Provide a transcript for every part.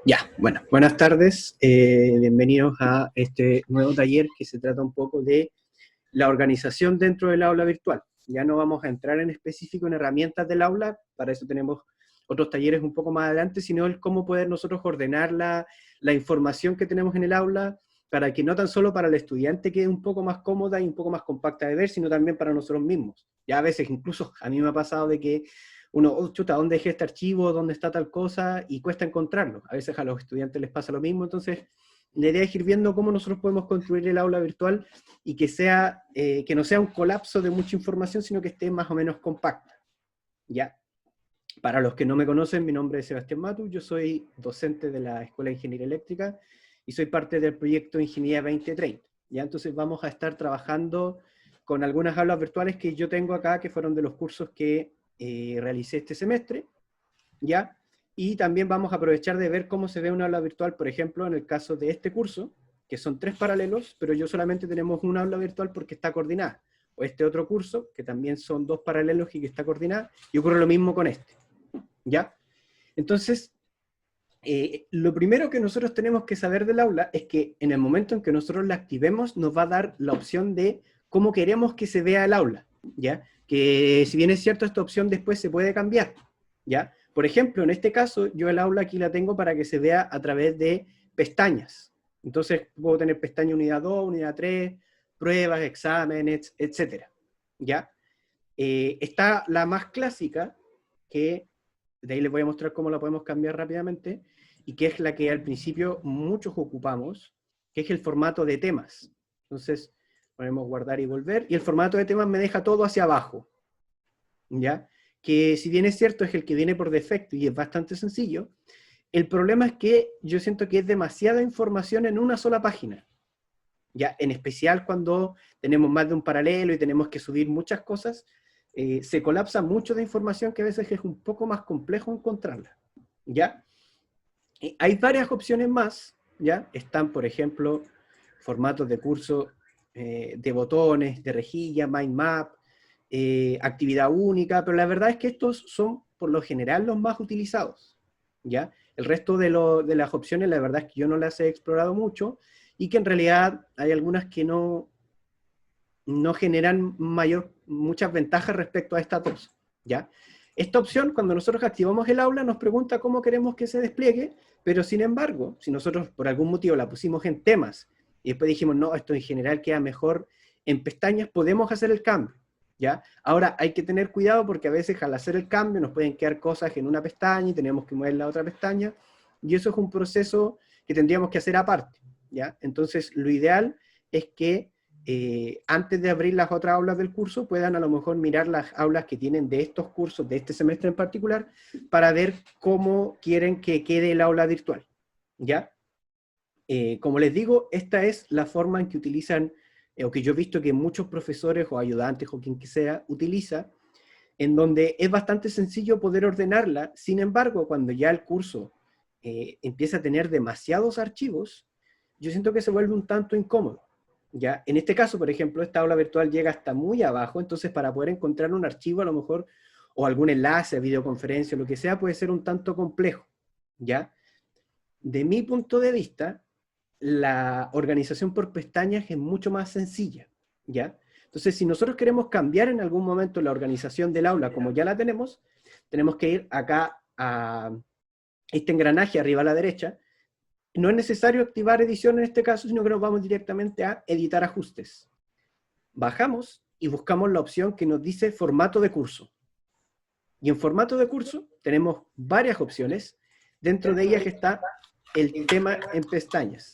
Ya, bueno, buenas tardes, bienvenidos a este nuevo taller que se trata un poco de la organización dentro del aula virtual. Ya no vamos a entrar en específico en herramientas del aula, para eso tenemos otros talleres un poco más adelante, sino el cómo poder nosotros ordenar la información que tenemos en el aula, para que no tan solo para el estudiante quede un poco más cómoda y un poco más compacta de ver, sino también para nosotros mismos. Ya a veces, incluso a mí me ha pasado de que uno, oh, chuta, ¿dónde dejé este archivo? ¿Dónde está tal cosa? Y cuesta encontrarlo. A veces a los estudiantes les pasa lo mismo, entonces la idea es ir viendo cómo nosotros podemos construir el aula virtual y que no sea un colapso de mucha información, sino que esté más o menos compacta. ¿Ya? Para los que no me conocen, mi nombre es Sebastián Matu, yo soy docente de la Escuela de Ingeniería Eléctrica y soy parte del proyecto Ingeniería 2030. ¿Ya? Entonces vamos a estar trabajando con algunas aulas virtuales que yo tengo acá, que fueron de los cursos que realicé este semestre, ¿ya? Y también vamos a aprovechar de ver cómo se ve una aula virtual, por ejemplo, en el caso de este curso, que son 3 paralelos, pero yo solamente tenemos una aula virtual porque está coordinada. O este otro curso, que también son 2 paralelos y que está coordinada, y ocurre lo mismo con este, ¿ya? Entonces, lo primero que nosotros tenemos que saber del aula es que en el momento en que nosotros la activemos, nos va a dar la opción de cómo queremos que se vea el aula, ¿ya? Que si bien es cierto, esta opción después se puede cambiar, ¿ya? Por ejemplo, en este caso, yo el aula aquí la tengo para que se vea a través de pestañas. Entonces, puedo tener pestaña unidad 2, unidad 3, pruebas, exámenes, etc. ¿Ya? Está la más clásica, que de ahí les voy a mostrar cómo la podemos cambiar rápidamente, y que es la que al principio muchos ocupamos, que es el formato de temas. Entonces, ponemos guardar y volver, y el formato de temas me deja todo hacia abajo, ¿ya? Que si bien es cierto es el que viene por defecto y es bastante sencillo, el problema es que yo siento que es demasiada información en una sola página, ¿ya? En especial cuando tenemos más de un paralelo y tenemos que subir muchas cosas, se colapsa mucho de información que a veces es un poco más complejo encontrarla, ¿ya? Hay varias opciones más, ¿ya? Están, por ejemplo, formatos de curso de botones, de rejilla, mind map, actividad única, pero la verdad es que estos son, por lo general, los más utilizados, ¿ya? El resto de las opciones, la verdad es que yo no las he explorado mucho, y que en realidad hay algunas que no generan muchas ventajas respecto a esta dos, ¿ya? Esta opción, cuando nosotros activamos el aula, nos pregunta cómo queremos que se despliegue, pero sin embargo, si nosotros por algún motivo la pusimos en temas, y después dijimos, no, esto en general queda mejor en pestañas, podemos hacer el cambio, ¿ya? Ahora, hay que tener cuidado porque a veces al hacer el cambio nos pueden quedar cosas en una pestaña y tenemos que mover la otra pestaña, y eso es un proceso que tendríamos que hacer aparte, ¿ya? Entonces, lo ideal es que antes de abrir las otras aulas del curso, puedan a lo mejor mirar las aulas que tienen de estos cursos, de este semestre en particular, para ver cómo quieren que quede el aula virtual, ¿ya? Como les digo, esta es la forma en que utilizan, o que yo he visto que muchos profesores o ayudantes o quien que sea, utiliza, en donde es bastante sencillo poder ordenarla. Sin embargo, cuando ya el curso empieza a tener demasiados archivos, yo siento que se vuelve un tanto incómodo, ¿ya? En este caso, por ejemplo, esta aula virtual llega hasta muy abajo, entonces para poder encontrar un archivo a lo mejor, o algún enlace, videoconferencia, lo que sea, puede ser un tanto complejo, ¿ya? De mi punto de vista, la organización por pestañas es mucho más sencilla, ¿ya? Entonces, si nosotros queremos cambiar en algún momento la organización del aula como ya la tenemos que ir acá a este engranaje arriba a la derecha. No es necesario activar edición en este caso, sino que nos vamos directamente a editar ajustes. Bajamos y buscamos la opción que nos dice formato de curso. Y en formato de curso tenemos varias opciones. Dentro de ellas está el tema en pestañas,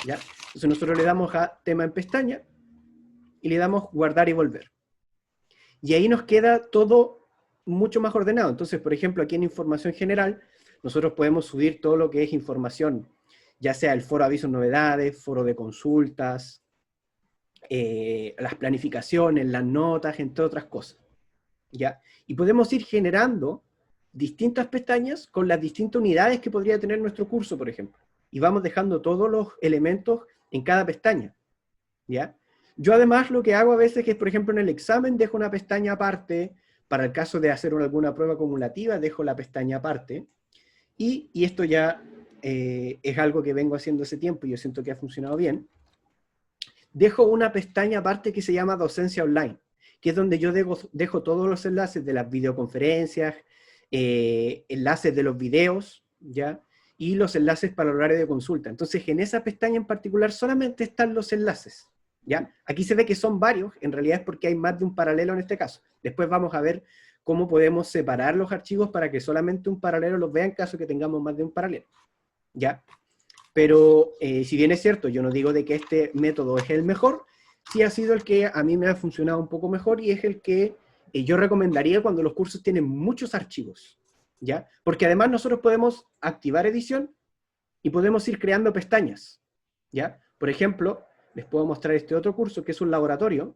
¿ya? Entonces nosotros le damos a tema en pestaña y le damos guardar y volver. Y ahí nos queda todo mucho más ordenado. Entonces, por ejemplo, aquí en información general, nosotros podemos subir todo lo que es información, ya sea el foro avisos novedades, foro de consultas, las planificaciones, las notas, entre otras cosas, ¿ya? Y podemos ir generando distintas pestañas con las distintas unidades que podría tener nuestro curso, por ejemplo. Y vamos dejando todos los elementos en cada pestaña, ¿ya? Yo además lo que hago a veces es, por ejemplo, en el examen dejo una pestaña aparte, para el caso de hacer alguna prueba acumulativa dejo la pestaña aparte, y esto ya es algo que vengo haciendo hace tiempo y yo siento que ha funcionado bien, dejo una pestaña aparte que se llama Docencia Online, que es donde yo dejo todos los enlaces de las videoconferencias, enlaces de los videos, ¿ya? Y los enlaces para el horario de consulta. Entonces, en esa pestaña en particular solamente están los enlaces, ¿ya? Aquí se ve que son varios, en realidad es porque hay más de un paralelo en este caso. Después vamos a ver cómo podemos separar los archivos para que solamente un paralelo los vea en caso que tengamos más de un paralelo, ¿ya? Pero si bien es cierto, yo no digo de que este método es el mejor, sí ha sido el que a mí me ha funcionado un poco mejor y es el que yo recomendaría cuando los cursos tienen muchos archivos, ¿ya? Porque además nosotros podemos activar edición y podemos ir creando pestañas, ¿ya? Por ejemplo, les puedo mostrar este otro curso que es un laboratorio,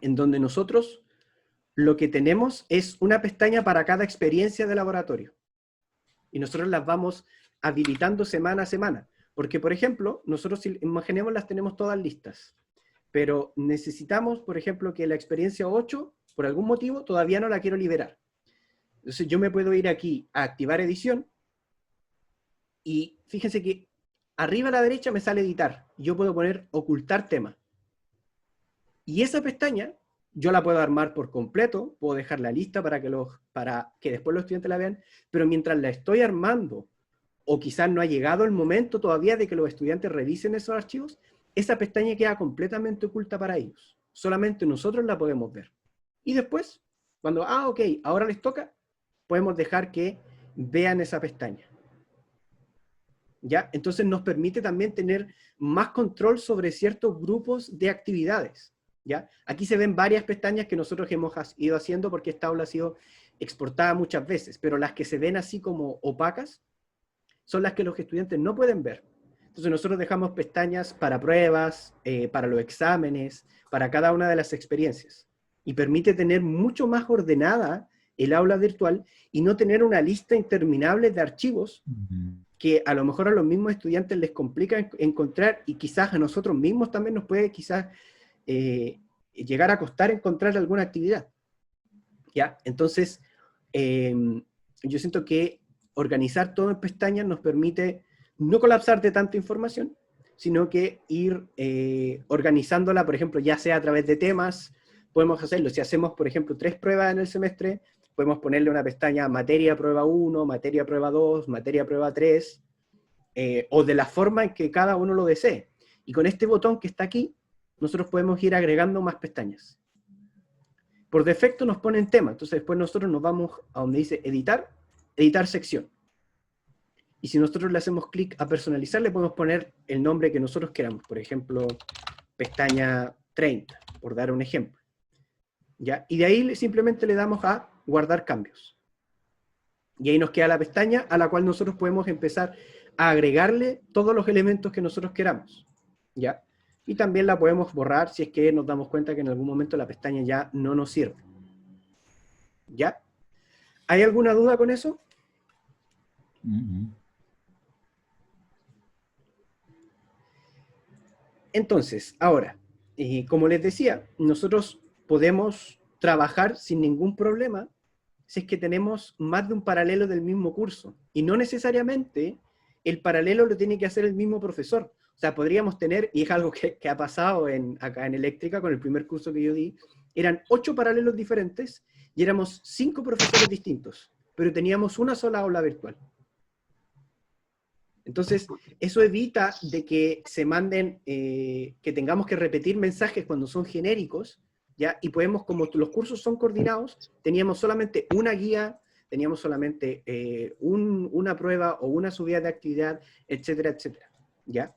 en donde nosotros lo que tenemos es una pestaña para cada experiencia de laboratorio. Y nosotros las vamos habilitando semana a semana. Porque, por ejemplo, nosotros, si imaginemos, las tenemos todas listas. Pero necesitamos, por ejemplo, que la experiencia 8, por algún motivo, todavía no la quiero liberar. Entonces yo me puedo ir aquí a activar edición. Y fíjense que arriba a la derecha me sale editar. Yo puedo poner ocultar tema. Y esa pestaña yo la puedo armar por completo, puedo dejarla lista para que después los estudiantes la vean, pero mientras la estoy armando, o quizás no ha llegado el momento todavía de que los estudiantes revisen esos archivos, esa pestaña queda completamente oculta para ellos. Solamente nosotros la podemos ver. Y después, cuando, ok, ahora les toca, podemos dejar que vean esa pestaña. ¿Ya? Entonces nos permite también tener más control sobre ciertos grupos de actividades. ¿Ya? Aquí se ven varias pestañas que nosotros hemos ido haciendo porque esta aula ha sido exportada muchas veces, pero las que se ven así como opacas son las que los estudiantes no pueden ver. Entonces nosotros dejamos pestañas para pruebas, para los exámenes, para cada una de las experiencias. Y permite tener mucho más ordenada el aula virtual y no tener una lista interminable de archivos que a lo mejor a los mismos estudiantes les complica encontrar y quizás a nosotros mismos también nos puede quizás llegar a costar encontrar alguna actividad. ¿Ya? Entonces, yo siento que organizar todo en pestañas nos permite no colapsar de tanta información, sino que ir organizándola, por ejemplo, ya sea a través de temas, podemos hacerlo. Si hacemos, por ejemplo, 3 pruebas en el semestre, podemos ponerle una pestaña materia prueba 1, materia prueba 2, materia prueba 3, o de la forma en que cada uno lo desee. Y con este botón que está aquí, nosotros podemos ir agregando más pestañas. Por defecto nos ponen tema, entonces después nosotros nos vamos a donde dice editar, editar sección. Y si nosotros le hacemos clic a personalizar, le podemos poner el nombre que nosotros queramos. Por ejemplo, pestaña 30, por dar un ejemplo. ¿Ya? Y de ahí simplemente le damos a guardar cambios. Y ahí nos queda la pestaña a la cual nosotros podemos empezar a agregarle todos los elementos que nosotros queramos. ¿Ya? Y también la podemos borrar si es que nos damos cuenta que en algún momento la pestaña ya no nos sirve. ¿Ya? ¿Hay alguna duda con eso? Entonces, ahora, como les decía, nosotros podemos trabajar sin ningún problema si es que tenemos más de un paralelo del mismo curso. Y no necesariamente el paralelo lo tiene que hacer el mismo profesor. O sea, podríamos tener, y es algo que ha pasado acá en eléctrica, con el primer curso que yo di, eran 8 paralelos diferentes y éramos 5 profesores distintos, pero teníamos una sola aula virtual. Entonces, eso evita de que se manden, que tengamos que repetir mensajes cuando son genéricos, ¿ya? Y podemos, como los cursos son coordinados, teníamos solamente una guía, teníamos solamente una prueba o una subida de actividad, etcétera, etcétera, ¿ya?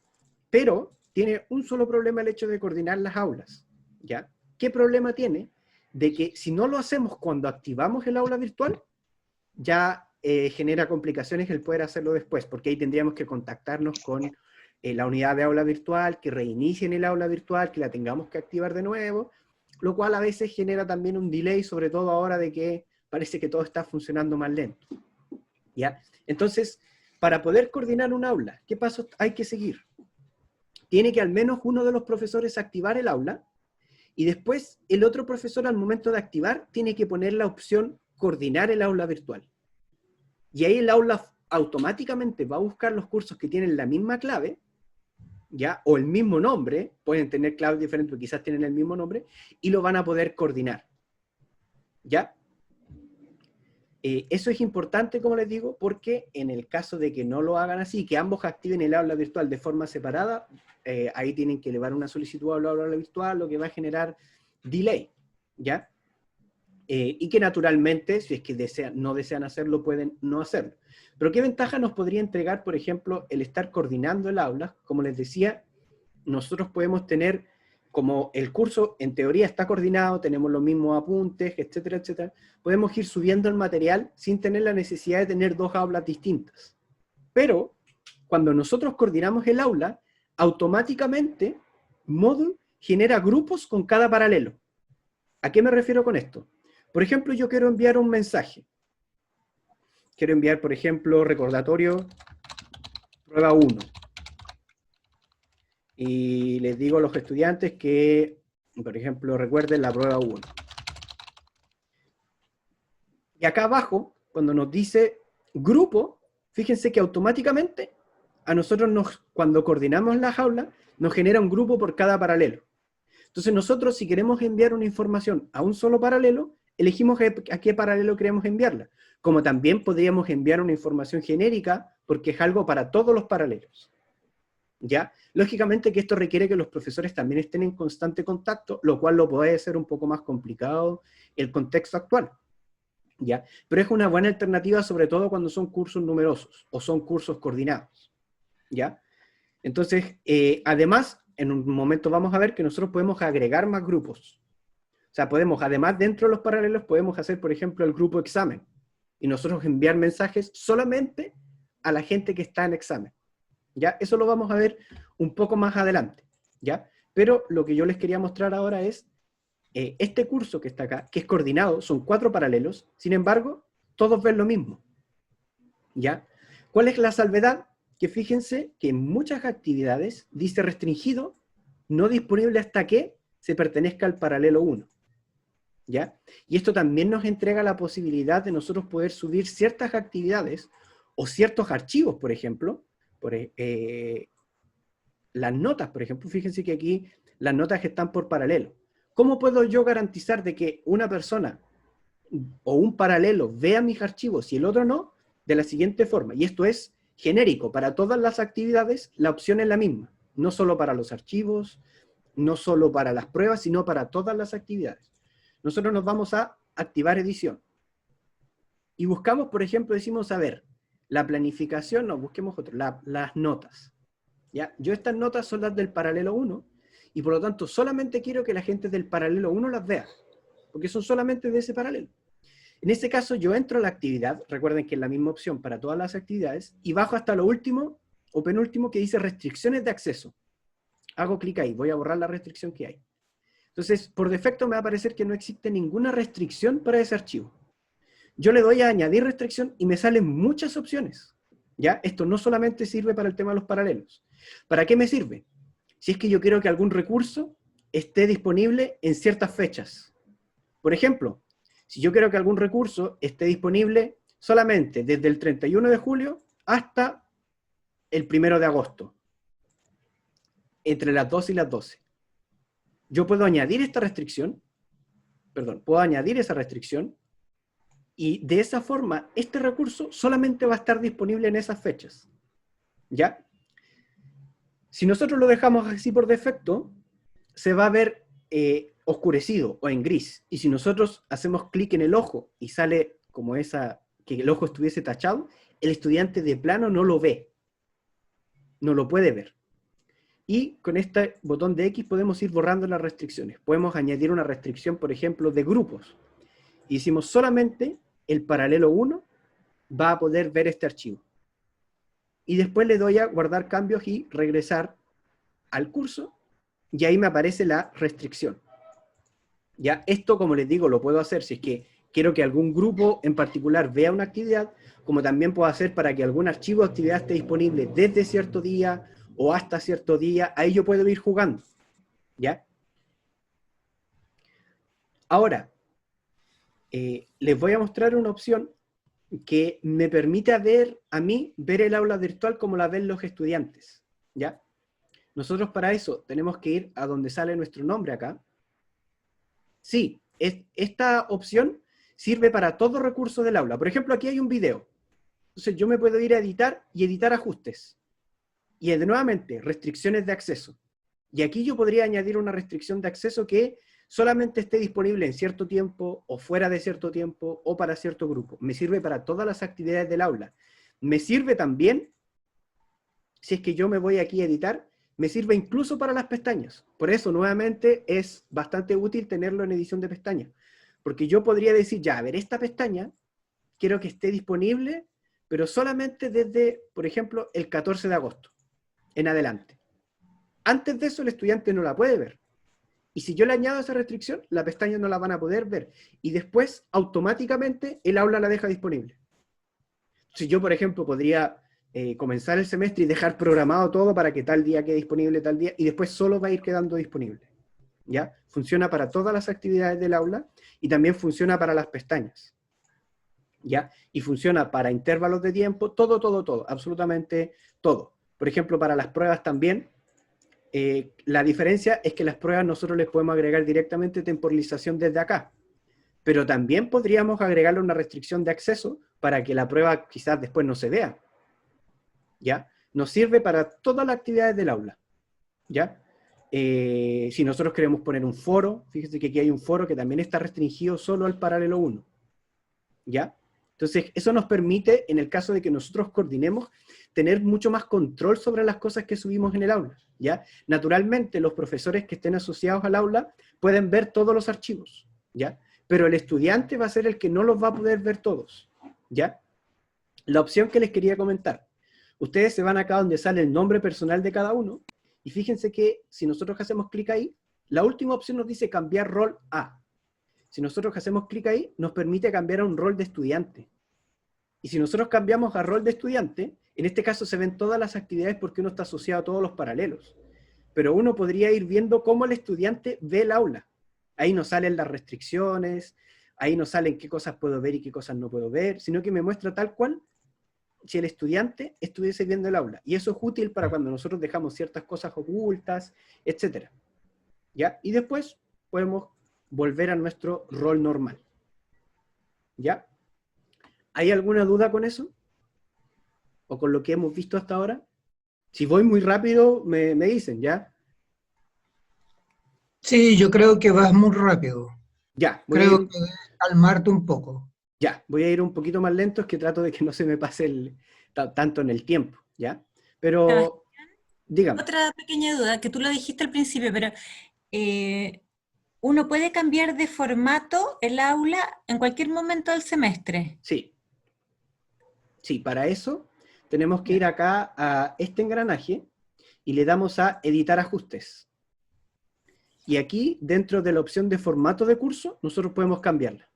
Pero tiene un solo problema el hecho de coordinar las aulas, ¿ya? ¿Qué problema tiene? De que si no lo hacemos cuando activamos el aula virtual, ya genera complicaciones el poder hacerlo después, porque ahí tendríamos que contactarnos con la unidad de aula virtual, que reinicien el aula virtual, que la tengamos que activar de nuevo, lo cual a veces genera también un delay, sobre todo ahora de que parece que todo está funcionando más lento. ¿Ya? Entonces, para poder coordinar un aula, ¿qué pasos hay que seguir? Tiene que al menos uno de los profesores activar el aula, y después el otro profesor al momento de activar tiene que poner la opción coordinar el aula virtual. Y ahí el aula automáticamente va a buscar los cursos que tienen la misma clave, ¿ya? O el mismo nombre, pueden tener claves diferentes, pero quizás tienen el mismo nombre, y lo van a poder coordinar, ¿ya? Eso es importante, como les digo, porque en el caso de que no lo hagan así, que ambos activen el aula virtual de forma separada, ahí tienen que elevar una solicitud al aula virtual, lo que va a generar delay, ¿ya? Y que naturalmente, si es que no desean hacerlo, pueden no hacerlo. Pero ¿qué ventaja nos podría entregar, por ejemplo, el estar coordinando el aula? Como les decía, nosotros podemos tener, como el curso en teoría está coordinado, tenemos los mismos apuntes, etcétera, etcétera, podemos ir subiendo el material sin tener la necesidad de tener dos aulas distintas. Pero, cuando nosotros coordinamos el aula, automáticamente Moodle genera grupos con cada paralelo. ¿A qué me refiero con esto? Por ejemplo, yo quiero enviar un mensaje. Quiero enviar, por ejemplo, recordatorio, prueba 1. Y les digo a los estudiantes que, por ejemplo, recuerden la prueba 1. Y acá abajo, cuando nos dice grupo, fíjense que automáticamente a nosotros, cuando coordinamos las aulas, nos genera un grupo por cada paralelo. Entonces nosotros, si queremos enviar una información a un solo paralelo, elegimos a qué paralelo queremos enviarla. Como también podríamos enviar una información genérica, porque es algo para todos los paralelos. ¿Ya? Lógicamente que esto requiere que los profesores también estén en constante contacto, lo cual lo puede hacer un poco más complicado el contexto actual. ¿Ya? Pero es una buena alternativa, sobre todo cuando son cursos numerosos, o son cursos coordinados. ¿Ya? Entonces, además, en un momento vamos a ver que nosotros podemos agregar más grupos. O sea, podemos, además, dentro de los paralelos, podemos hacer, por ejemplo, el grupo examen. Y nosotros enviar mensajes solamente a la gente que está en examen. ¿Ya? Eso lo vamos a ver un poco más adelante. ¿Ya? Pero lo que yo les quería mostrar ahora es este curso que está acá, que es coordinado, son 4 paralelos, sin embargo, todos ven lo mismo. ¿Ya? ¿Cuál es la salvedad? Que fíjense que en muchas actividades dice restringido, no disponible hasta que se pertenezca al paralelo 1. ¿Ya? Y esto también nos entrega la posibilidad de nosotros poder subir ciertas actividades o ciertos archivos, por ejemplo, las notas, por ejemplo, fíjense que aquí las notas están por paralelo. ¿Cómo puedo yo garantizar de que una persona o un paralelo vea mis archivos y el otro no? De la siguiente forma, y esto es genérico, para todas las actividades la opción es la misma, no solo para los archivos, no solo para las pruebas, sino para todas las actividades. Nosotros nos vamos a activar edición. Y buscamos, por ejemplo, decimos, a ver, la planificación, no, busquemos otro, las notas. ¿Ya? Yo estas notas son las del paralelo 1, y por lo tanto solamente quiero que la gente del paralelo 1 las vea, porque son solamente de ese paralelo. En este caso yo entro a la actividad, recuerden que es la misma opción para todas las actividades, y bajo hasta lo último, o penúltimo, que dice restricciones de acceso. Hago clic ahí, voy a borrar la restricción que hay. Entonces, por defecto me va a aparecer que no existe ninguna restricción para ese archivo. Yo le doy a añadir restricción y me salen muchas opciones. ¿Ya? Esto no solamente sirve para el tema de los paralelos. ¿Para qué me sirve? Si es que yo quiero que algún recurso esté disponible en ciertas fechas. Por ejemplo, si yo quiero que algún recurso esté disponible solamente desde el 31 de julio hasta el 1 de agosto, entre las 12 y las 12. Yo puedo añadir esta restricción, puedo añadir esa restricción, y de esa forma este recurso solamente va a estar disponible en esas fechas. ¿Ya? Si nosotros lo dejamos así por defecto, se va a ver oscurecido o en gris. Y si nosotros hacemos clic en el ojo y sale como que el ojo estuviese tachado, el estudiante de plano no lo ve. No lo puede ver. Y con este botón de X podemos ir borrando las restricciones. Podemos añadir una restricción, por ejemplo, de grupos. Y decimos solamente el paralelo 1 va a poder ver este archivo. Y después le doy a guardar cambios y regresar al curso, y ahí me aparece la restricción. Ya, esto, como les digo, lo puedo hacer si es que quiero que algún grupo en particular vea una actividad, como también puedo hacer para que algún archivo de actividad esté disponible desde cierto día o hasta cierto día. Ahí yo puedo ir jugando. ¿Ya? Ahora, les voy a mostrar una opción que me permite a mí ver el aula virtual como la ven los estudiantes, ¿ya? Nosotros para eso tenemos que ir a donde sale nuestro nombre acá. Sí, esta opción sirve para todo recurso del aula. Por ejemplo, aquí hay un video. Entonces yo me puedo ir a editar y editar ajustes. Y nuevamente, restricciones de acceso. Y aquí yo podría añadir una restricción de acceso que solamente esté disponible en cierto tiempo, o fuera de cierto tiempo, o para cierto grupo. Me sirve para todas las actividades del aula. Me sirve también, si es que yo me voy aquí a editar, me sirve incluso para las pestañas. Por eso, nuevamente, es bastante útil tenerlo en edición de pestañas. Porque yo podría decir, ya, a ver, esta pestaña, quiero que esté disponible, pero solamente desde, por ejemplo, el 14 de agosto en adelante. Antes de eso, el estudiante no la puede ver. Y si yo le añado esa restricción, la pestaña no la van a poder ver. Y después, automáticamente, el aula la deja disponible. Si yo, por ejemplo, podría comenzar el semestre y dejar programado todo para que tal día quede disponible tal día, y después solo va a ir quedando disponible. ¿Ya? Funciona para todas las actividades del aula y también funciona para las pestañas. ¿Ya? Y funciona para intervalos de tiempo, todo, absolutamente todo. Por ejemplo, para las pruebas también, la diferencia es que las pruebas nosotros les podemos agregar directamente temporalización desde acá, pero también podríamos agregarle una restricción de acceso para que la prueba quizás después no se vea, ¿ya? Nos sirve para todas las actividades del aula, ¿ya? Si nosotros queremos poner un foro, fíjense que aquí hay un foro que también está restringido solo al paralelo 1, ¿ya? Entonces, eso nos permite, en el caso de que nosotros coordinemos, tener mucho más control sobre las cosas que subimos en el aula, ¿ya? Naturalmente, los profesores que estén asociados al aula pueden ver todos los archivos, ¿ya? Pero el estudiante va a ser el que no los va a poder ver todos, ¿ya? La opción que les quería comentar. Ustedes se van acá donde sale el nombre personal de cada uno, y fíjense que si nosotros hacemos clic ahí, la última opción nos dice cambiar rol a. Si nosotros hacemos clic ahí, nos permite cambiar a un rol de estudiante. Y si nosotros cambiamos a rol de estudiante, en este caso se ven todas las actividades porque uno está asociado a todos los paralelos. Pero uno podría ir viendo cómo el estudiante ve el aula. Ahí nos salen las restricciones, ahí nos salen qué cosas puedo ver y qué cosas no puedo ver, sino que me muestra tal cual si el estudiante estuviese viendo el aula. Y eso es útil para cuando nosotros dejamos ciertas cosas ocultas, etc. ¿Ya? Y después podemos volver a nuestro rol normal. ¿Ya? ¿Hay alguna duda con eso? ¿O con lo que hemos visto hasta ahora? Si voy muy rápido, me dicen, ¿ya? Sí, yo creo que vas muy rápido. Ya, Creo que debes calmarte un poco. voy a ir un poquito más lento, es que trato de que no se me pase tanto en el tiempo, ¿ya? Pero, Sebastián, dígame. otra pequeña duda, que tú lo dijiste al principio, pero eh, ¿uno puede cambiar de formato el aula en cualquier momento del semestre? Sí, sí, para eso tenemos que Ya. ir acá a este engranaje y le damos a editar ajustes. Y aquí, dentro de la opción de formato de curso, nosotros podemos cambiarla.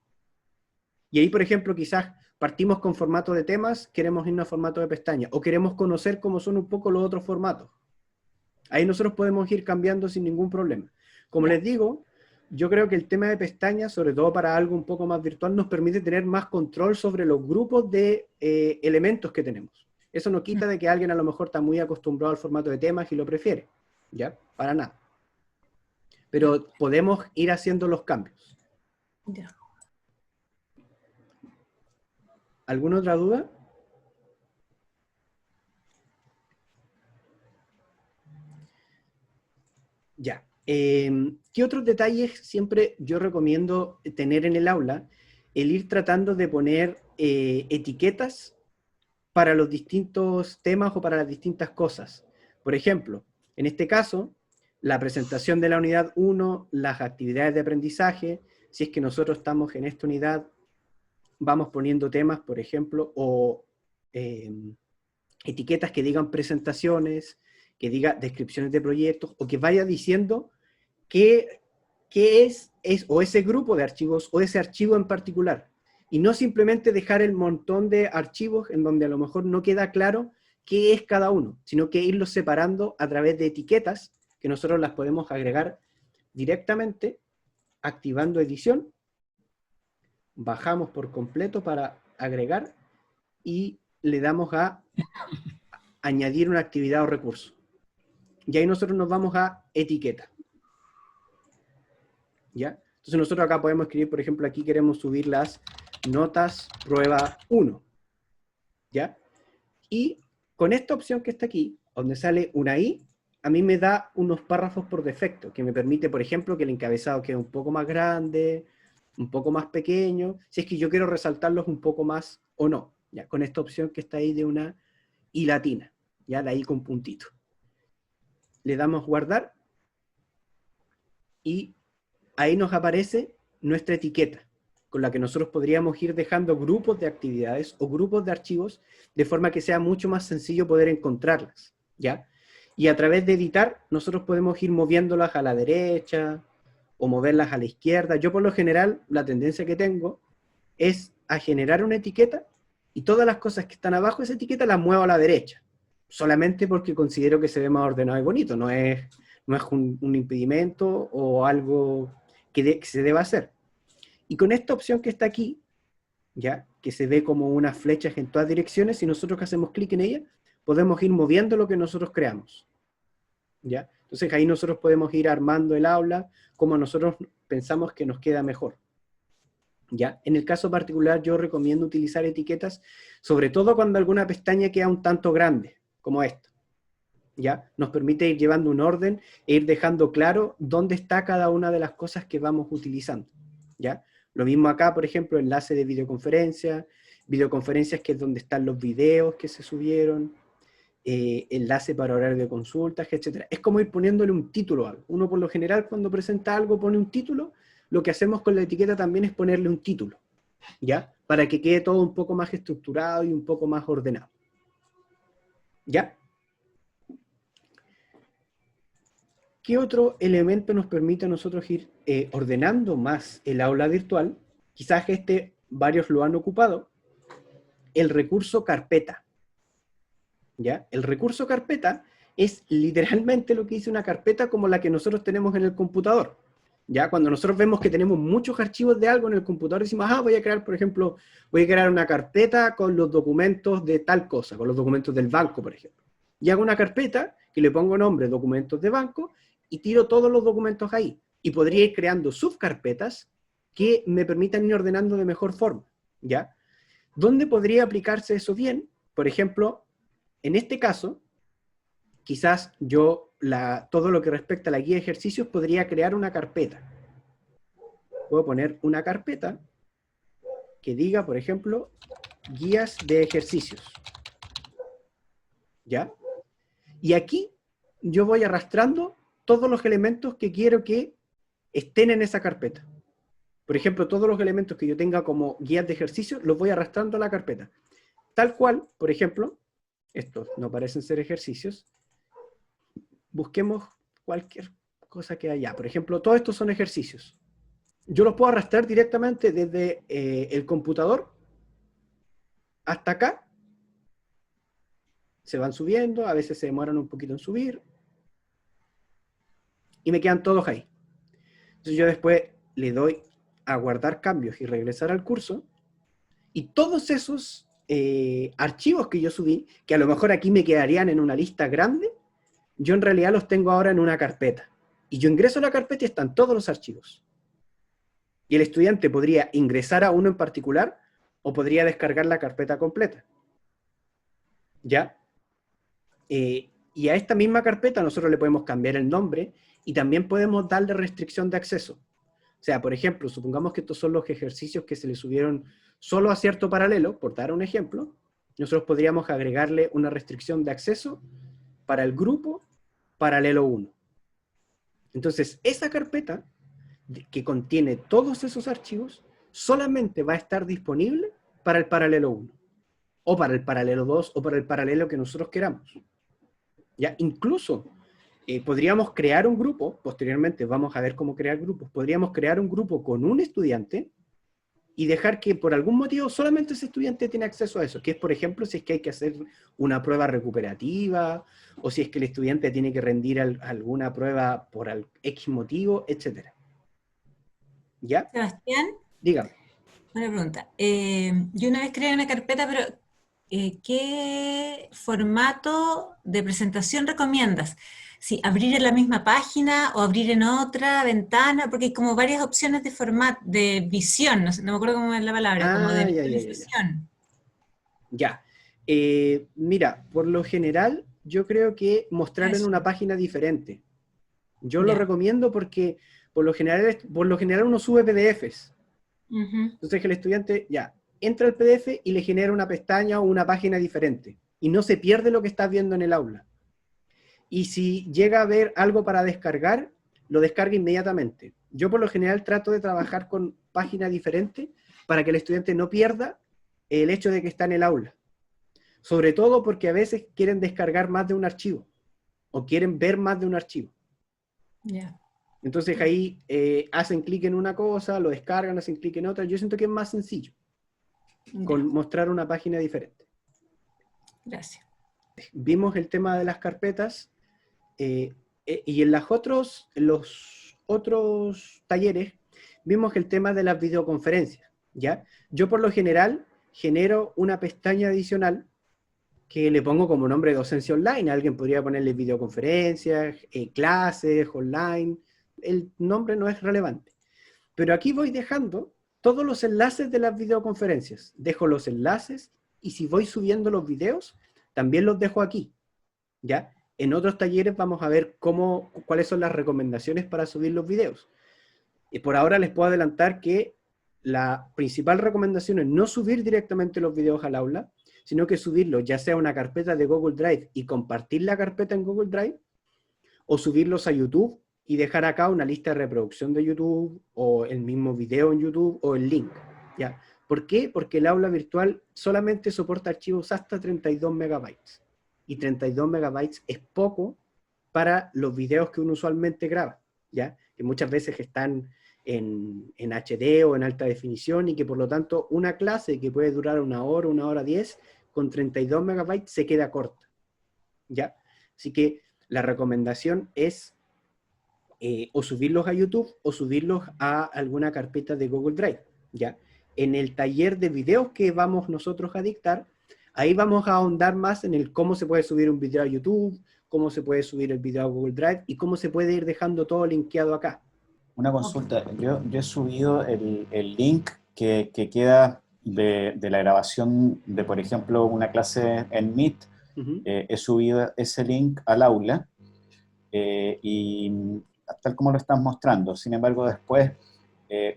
Y ahí, por ejemplo, quizás partimos con formato de temas, queremos irnos a formato de pestaña, o queremos conocer cómo son un poco los otros formatos. Ahí nosotros podemos ir cambiando sin ningún problema. Como Ya. les digo, yo creo que el tema de pestañas, sobre todo para algo un poco más virtual, nos permite tener más control sobre los grupos de elementos que tenemos. Eso no quita de que alguien a lo mejor está muy acostumbrado al formato de temas y lo prefiere, ¿ya? Para nada. Pero podemos ir haciendo los cambios. Ya. ¿Alguna otra duda? Ya. ¿Qué otros detalles siempre yo recomiendo tener en el aula? El ir tratando de poner etiquetas para los distintos temas o para las distintas cosas. Por ejemplo, en este caso, la presentación de la unidad 1, las actividades de aprendizaje, si es que nosotros estamos en esta unidad, vamos poniendo temas, por ejemplo, o etiquetas que digan presentaciones, que diga descripciones de proyectos, o que vaya diciendo qué es o ese grupo de archivos o ese archivo en particular. Y no simplemente dejar el montón de archivos en donde a lo mejor no queda claro qué es cada uno, sino que irlos separando a través de etiquetas que nosotros las podemos agregar directamente activando edición. Bajamos por completo para agregar y le damos a añadir una actividad o recurso. Y ahí nosotros nos vamos a etiqueta. ¿Ya? Entonces nosotros acá podemos escribir, por ejemplo, aquí queremos subir las notas prueba 1. ¿Ya? Y con esta opción que está aquí, donde sale una I, a mí me da unos párrafos por defecto, que me permite, por ejemplo, que el encabezado quede un poco más grande, un poco más pequeño, si es que yo quiero resaltarlos un poco más o no, ¿ya? Con esta opción que está ahí de una I latina, ya la I con puntito. Le damos guardar, y ahí nos aparece nuestra etiqueta, con la que nosotros podríamos ir dejando grupos de actividades o grupos de archivos, de forma que sea mucho más sencillo poder encontrarlas, ¿ya? Y a través de editar, nosotros podemos ir moviéndolas a la derecha, o moverlas a la izquierda. Yo por lo general, la tendencia que tengo es a generar una etiqueta, y todas las cosas que están abajo de esa etiqueta las muevo a la derecha, solamente porque considero que se ve más ordenado y bonito, no es un impedimento o algo que se deba hacer. Y con esta opción que está aquí, ¿ya? Que se ve como unas flechas en todas direcciones, si nosotros hacemos clic en ella, podemos ir moviendo lo que nosotros creamos, ¿ya? Entonces ahí nosotros podemos ir armando el aula como nosotros pensamos que nos queda mejor, ¿ya? En el caso particular yo recomiendo utilizar etiquetas, sobre todo cuando alguna pestaña queda un tanto grande, como esta, ¿ya? Nos permite ir llevando un orden e ir dejando claro dónde está cada una de las cosas que vamos utilizando, ¿ya? Lo mismo acá, por ejemplo, enlace de videoconferencias que es donde están los videos que se subieron, enlace para horario de consultas, etc. Es como ir poniéndole un título a algo. Uno por lo general cuando presenta algo pone un título, lo que hacemos con la etiqueta también es ponerle un título, ¿ya? Para que quede todo un poco más estructurado y un poco más ordenado. ¿Ya? ¿Qué otro elemento nos permite a nosotros ir ordenando más el aula virtual? Quizás varios lo han ocupado. El recurso carpeta. ¿Ya? El recurso carpeta es literalmente lo que dice una carpeta como la que nosotros tenemos en el computador. ¿Ya? Cuando nosotros vemos que tenemos muchos archivos de algo en el computador, decimos, voy a crear, por ejemplo, voy a crear una carpeta con los documentos de tal cosa, con los documentos del banco, por ejemplo. Y hago una carpeta que le pongo nombre documentos de banco y tiro todos los documentos ahí. Y podría ir creando subcarpetas que me permitan ir ordenando de mejor forma, ¿ya? ¿Dónde podría aplicarse eso bien? Por ejemplo, en este caso, quizás yo, todo lo que respecta a la guía de ejercicios, podría crear una carpeta. Puedo poner una carpeta que diga, por ejemplo, guías de ejercicios. ¿Ya? Y aquí yo voy arrastrando todos los elementos que quiero que estén en esa carpeta. Por ejemplo, todos los elementos que yo tenga como guías de ejercicios, los voy arrastrando a la carpeta. Tal cual, por ejemplo, estos no parecen ser ejercicios. Busquemos cualquier cosa que haya. Por ejemplo, todos estos son ejercicios. Yo los puedo arrastrar directamente desde el computador hasta acá. Se van subiendo, a veces se demoran un poquito en subir. Y me quedan todos ahí. Entonces yo después le doy a guardar cambios y regresar al curso. Y todos esos archivos que yo subí, que a lo mejor aquí me quedarían en una lista grande, yo en realidad los tengo ahora en una carpeta. Y yo ingreso a la carpeta y están todos los archivos. Y el estudiante podría ingresar a uno en particular o podría descargar la carpeta completa. ¿Ya? Y a esta misma carpeta nosotros le podemos cambiar el nombre y también podemos darle restricción de acceso. O sea, por ejemplo, supongamos que estos son los ejercicios que se le subieron solo a cierto paralelo, por dar un ejemplo, nosotros podríamos agregarle una restricción de acceso para el grupo paralelo 1. Entonces, esa carpeta que contiene todos esos archivos solamente va a estar disponible para el paralelo 1, o para el paralelo 2, o para el paralelo que nosotros queramos. ¿Ya? Incluso podríamos crear un grupo, posteriormente vamos a ver cómo crear grupos, podríamos crear un grupo con un estudiante y dejar que por algún motivo solamente ese estudiante tiene acceso a eso, que es por ejemplo si es que hay que hacer una prueba recuperativa, o si es que el estudiante tiene que rendir alguna prueba por X motivo, etc. ¿Ya? Sebastián, Dígame. una pregunta. Yo una vez creé una carpeta, pero ¿qué formato de presentación recomiendas? Si abrir en la misma página o abrir en otra ventana, porque hay como varias opciones de formato, de visión, no sé, no me acuerdo cómo es la palabra, como de Ah, ya. visualización. Ya. Mira, por lo general, yo creo que mostrar en Eso, una página diferente. Yo lo ya. recomiendo porque por lo general uno sube PDFs. Ujú. Entonces que el estudiante ya entra al PDF y le genera una pestaña o una página diferente. Y no se pierde lo que estás viendo en el aula. Y si llega a ver algo para descargar, lo descarga inmediatamente. Yo por lo general trato de trabajar con páginas diferentes para que el estudiante no pierda el hecho de que está en el aula. Sobre todo porque a veces quieren descargar más de un archivo o quieren ver más de un archivo. Ya. Entonces ahí hacen clic en una cosa, lo descargan, hacen clic en otra. Yo siento que es más sencillo Ya. con mostrar una página diferente. Gracias. Vimos el tema de las carpetas y en los otros talleres vimos el tema de las videoconferencias, ¿ya? Yo por lo general genero una pestaña adicional que le pongo como nombre docencia online. Alguien podría ponerle videoconferencias, clases online. El nombre no es relevante. Pero aquí voy dejando todos los enlaces de las videoconferencias. Dejo los enlaces y si voy subiendo los videos, también los dejo aquí, ¿ya? En otros talleres vamos a ver cuáles son las recomendaciones para subir los videos. Y por ahora les puedo adelantar que la principal recomendación es no subir directamente los videos al aula, sino que subirlos ya sea a una carpeta de Google Drive y compartir la carpeta en Google Drive, o subirlos a YouTube y dejar acá una lista de reproducción de YouTube, o el mismo video en YouTube, o el link, ¿ya? ¿Por qué? Porque el aula virtual solamente soporta archivos hasta 32 megabytes. Y 32 megabytes es poco para los videos que uno usualmente graba, ¿ya? Que muchas veces están en HD o en alta definición y que por lo tanto una clase que puede durar 1 hora 10, con 32 megabytes se queda corta, ¿ya? Así que la recomendación es o subirlos a YouTube o subirlos a alguna carpeta de Google Drive, ¿ya? En el taller de videos que vamos nosotros a dictar, ahí vamos a ahondar más en el cómo se puede subir un video a YouTube, cómo se puede subir el video a Google Drive y cómo se puede ir dejando todo linkeado acá. Una consulta, yo he subido el link que queda de la grabación de, por ejemplo, una clase en Meet. He subido ese link al aula y tal como lo estás mostrando. Sin embargo, después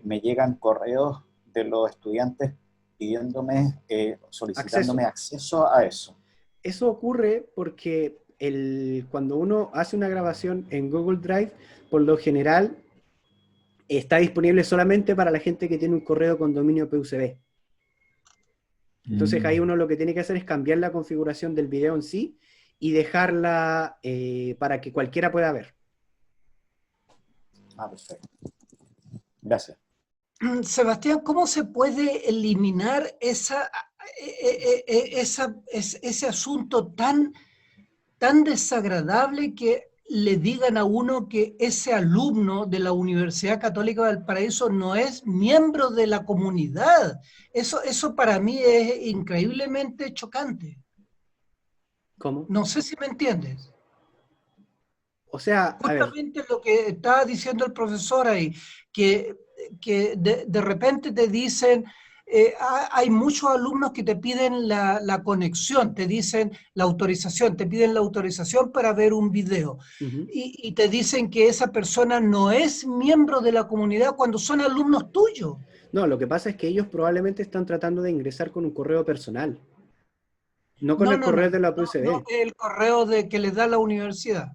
me llegan correos de los estudiantes pidiéndome, solicitándome acceso a eso. Eso ocurre porque cuando uno hace una grabación en Google Drive, por lo general está disponible solamente para la gente que tiene un correo con dominio PUCB. Entonces ahí uno lo que tiene que hacer es cambiar la configuración del video en sí y dejarla para que cualquiera pueda ver. Ah, perfecto. Gracias. Sebastián, ¿cómo se puede eliminar ese asunto tan desagradable que le digan a uno que ese alumno de la Universidad Católica de Valparaíso no es miembro de la comunidad? Eso para mí es increíblemente chocante. ¿Cómo? No sé si me entiendes. O sea, a ver. Justamente lo que estaba diciendo el profesor ahí, que de repente te dicen, hay muchos alumnos que te piden la conexión, te dicen la autorización, te piden la autorización para ver un video. Y te dicen que esa persona no es miembro de la comunidad cuando son alumnos tuyos. No, lo que pasa es que ellos probablemente están tratando de ingresar con un correo personal. No con el correo de la PUCB. No, el correo que les da la universidad.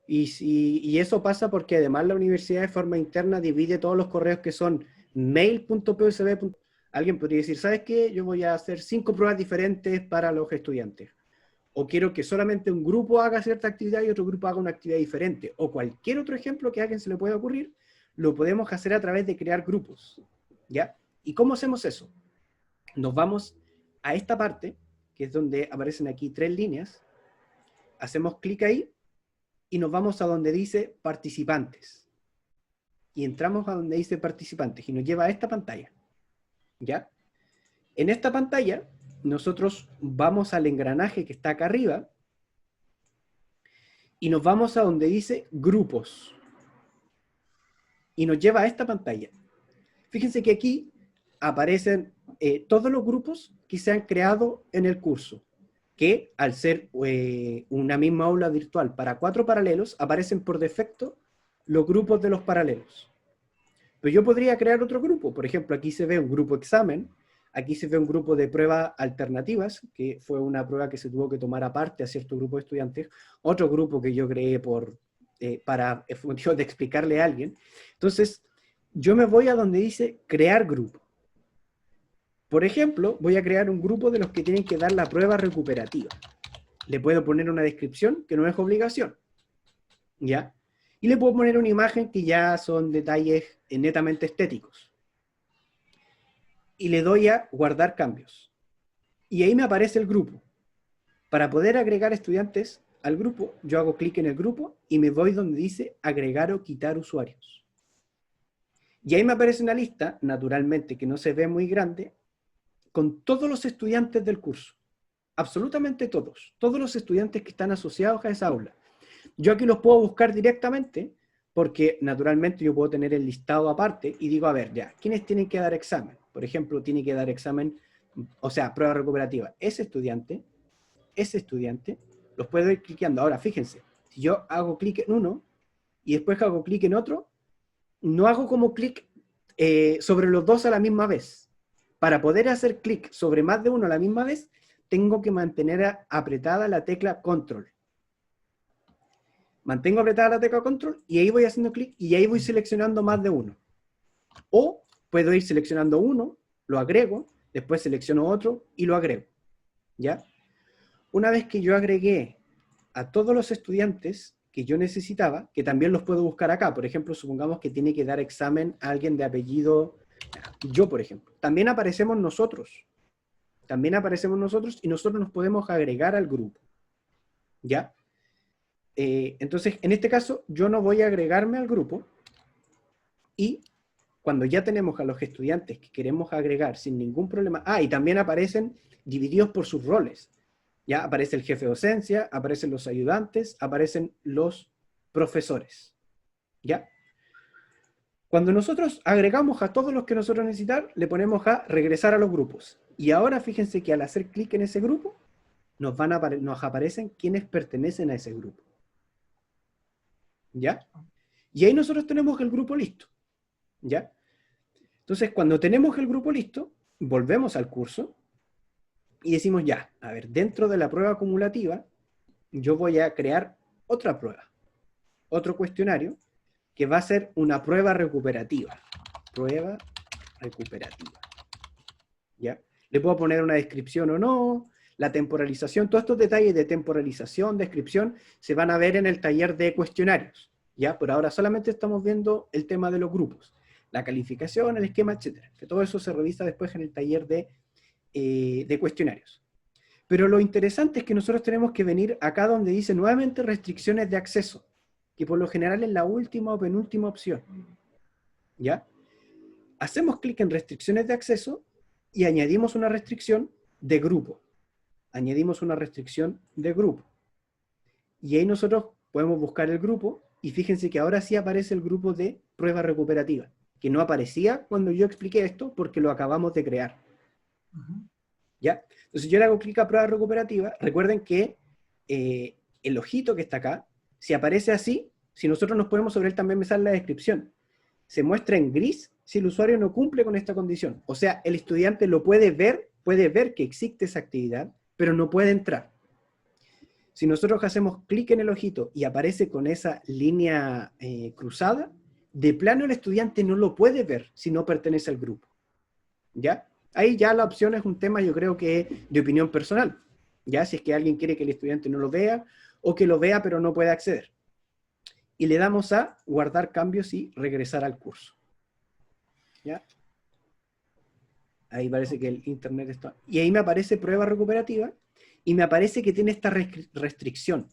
Y eso pasa porque además la universidad de forma interna divide todos los correos que son mail.pusb. Alguien podría decir, ¿sabes qué? Yo voy a hacer 5 pruebas diferentes para los estudiantes. O quiero que solamente un grupo haga cierta actividad y otro grupo haga una actividad diferente. O cualquier otro ejemplo que a alguien se le pueda ocurrir, lo podemos hacer a través de crear grupos, ¿ya? ¿Y cómo hacemos eso? Nos vamos a esta parte, que es donde aparecen aquí 3 líneas, hacemos clic ahí, y nos vamos a donde dice participantes. Y entramos a donde dice participantes y nos lleva a esta pantalla, ¿ya? En esta pantalla nosotros vamos al engranaje que está acá arriba y nos vamos a donde dice grupos. Y nos lleva a esta pantalla. Fíjense que aquí aparecen todos los grupos que se han creado en el curso, que al ser una misma aula virtual para 4 paralelos, aparecen por defecto los grupos de los paralelos. Pero yo podría crear otro grupo. Por ejemplo, aquí se ve un grupo examen, aquí se ve un grupo de pruebas alternativas, que fue una prueba que se tuvo que tomar aparte a cierto grupo de estudiantes, otro grupo que yo creé para motivos de explicarle a alguien. Entonces, yo me voy a donde dice crear grupo. Por ejemplo, voy a crear un grupo de los que tienen que dar la prueba recuperativa. Le puedo poner una descripción que no es obligación, ¿ya? Y le puedo poner una imagen que ya son detalles netamente estéticos. Y le doy a guardar cambios. Y ahí me aparece el grupo. Para poder agregar estudiantes al grupo, yo hago clic en el grupo y me voy donde dice agregar o quitar usuarios. Y ahí me aparece una lista, naturalmente que no se ve muy grande, con todos los estudiantes del curso. Absolutamente todos. Todos los estudiantes que están asociados a esa aula. Yo aquí los puedo buscar directamente, porque naturalmente yo puedo tener el listado aparte y digo, a ver, ya, ¿quiénes tienen que dar examen? Por ejemplo, tiene que dar examen, o sea, prueba recuperativa. Ese estudiante, los puedo ir cliqueando. Ahora, fíjense, si yo hago clic en uno y después hago clic en otro, no hago como clic sobre los dos a la misma vez. Para poder hacer clic sobre más de uno a la misma vez, tengo que mantener apretada la tecla control. Mantengo apretada la tecla control y ahí voy haciendo clic y ahí voy seleccionando más de uno. O puedo ir seleccionando uno, lo agrego, después selecciono otro y lo agrego. ¿Ya? Una vez que yo agregué a todos los estudiantes que yo necesitaba, que también los puedo buscar acá, por ejemplo, supongamos que tiene que dar examen a alguien de apellido, yo por ejemplo, también aparecemos nosotros. También aparecemos nosotros y nosotros nos podemos agregar al grupo. ¿Ya? Entonces, en este caso, yo no voy a agregarme al grupo y cuando ya tenemos a los estudiantes que queremos agregar sin ningún problema, y también aparecen divididos por sus roles. Ya aparece el jefe de docencia, aparecen los ayudantes, aparecen los profesores. ¿Ya? Cuando nosotros agregamos a todos los que nosotros necesitamos, le ponemos a regresar a los grupos. Y ahora fíjense que al hacer clic en ese grupo, nos aparecen quienes pertenecen a ese grupo. ¿Ya? Y ahí nosotros tenemos el grupo listo. ¿Ya? Entonces, cuando tenemos el grupo listo, volvemos al curso y decimos ya, a ver, dentro de la prueba acumulativa, yo voy a crear otra prueba, otro cuestionario, que va a ser una prueba recuperativa. Prueba recuperativa. ¿Ya? Le puedo poner una descripción o no, la temporalización, todos estos detalles de temporalización, descripción, se van a ver en el taller de cuestionarios. ¿Ya? Por ahora solamente estamos viendo el tema de los grupos. La calificación, el esquema, etcétera. Que todo eso se revisa después en el taller de cuestionarios. Pero lo interesante es que nosotros tenemos que venir acá donde dice nuevamente restricciones de acceso, que por lo general es la última o penúltima opción. ¿Ya? Hacemos clic en restricciones de acceso y añadimos una restricción de grupo. Añadimos una restricción de grupo. Y ahí nosotros podemos buscar el grupo y fíjense que ahora sí aparece el grupo de prueba recuperativa, que no aparecía cuando yo expliqué esto porque lo acabamos de crear. ¿Ya? Entonces yo le hago clic a prueba recuperativa. Recuerden que el ojito que está acá, si aparece así, si nosotros nos ponemos sobre él también me sale la descripción. Se muestra en gris si el usuario no cumple con esta condición. O sea, el estudiante lo puede ver que existe esa actividad, pero no puede entrar. Si nosotros hacemos clic en el ojito y aparece con esa línea cruzada, de plano el estudiante no lo puede ver si no pertenece al grupo. ¿Ya? Ahí ya la opción es un tema, yo creo que de opinión personal. ¿Ya? Si es que alguien quiere que el estudiante no lo vea, o que lo vea pero no puede acceder. Y le damos a guardar cambios y regresar al curso. ¿Ya? Ahí parece que el internet está... Y ahí me aparece prueba recuperativa, y me aparece que tiene esta restricción.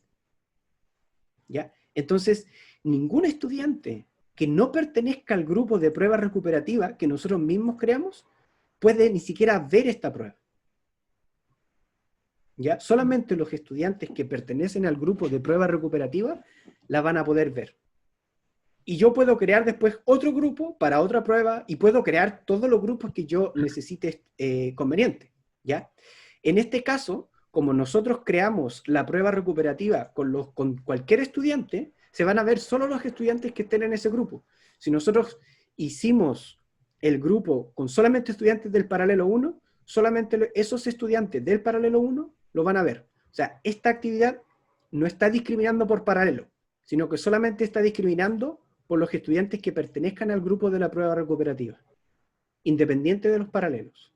¿Ya? Entonces, ningún estudiante que no pertenezca al grupo de prueba recuperativa que nosotros mismos creamos, puede ni siquiera ver esta prueba. ¿ya? Solamente los estudiantes que pertenecen al grupo de prueba recuperativa la van a poder ver. Y yo puedo crear después otro grupo para otra prueba y puedo crear todos los grupos que yo necesite conveniente, ¿ya? En este caso, como nosotros creamos la prueba recuperativa con cualquier estudiante, se van a ver solo los estudiantes que estén en ese grupo. Si nosotros hicimos el grupo con solamente estudiantes del paralelo 1, solamente esos estudiantes del paralelo 1 lo van a ver. O sea, esta actividad no está discriminando por paralelo, sino que solamente está discriminando por los estudiantes que pertenezcan al grupo de la prueba recuperativa, independiente de los paralelos.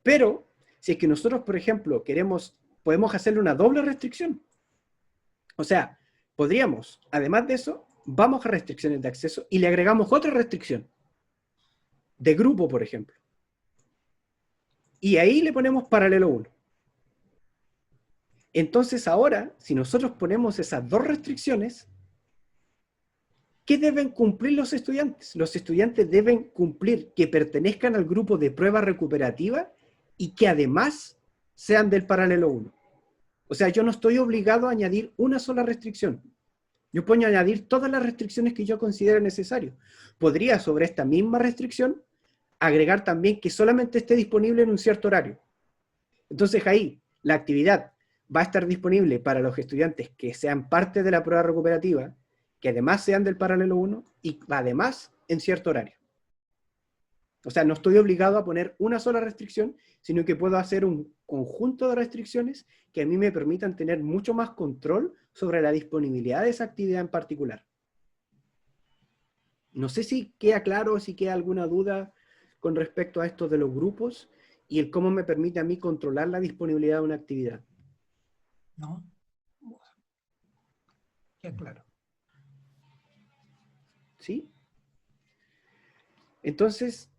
Pero, si es que nosotros, por ejemplo, podemos hacerle una doble restricción. O sea, podríamos, además de eso, vamos a restricciones de acceso y le agregamos otra restricción, de grupo, por ejemplo. Y ahí le ponemos paralelo 1. Entonces ahora, si nosotros ponemos esas dos restricciones, ¿qué deben cumplir los estudiantes? Los estudiantes deben cumplir que pertenezcan al grupo de prueba recuperativa y que además sean del paralelo 1. O sea, yo no estoy obligado a añadir una sola restricción. Yo puedo añadir todas las restricciones que yo considere necesario. Podría, sobre esta misma restricción, agregar también que solamente esté disponible en un cierto horario. Entonces ahí, la actividad va a estar disponible para los estudiantes que sean parte de la prueba recuperativa, que además sean del paralelo 1 y además en cierto horario. O sea, no estoy obligado a poner una sola restricción, sino que puedo hacer un conjunto de restricciones que a mí me permitan tener mucho más control sobre la disponibilidad de esa actividad en particular. No sé si queda claro, si queda alguna duda con respecto a esto de los grupos y el cómo me permite a mí controlar la disponibilidad de una actividad. ¿No? Queda claro. ¿Sí? Entonces,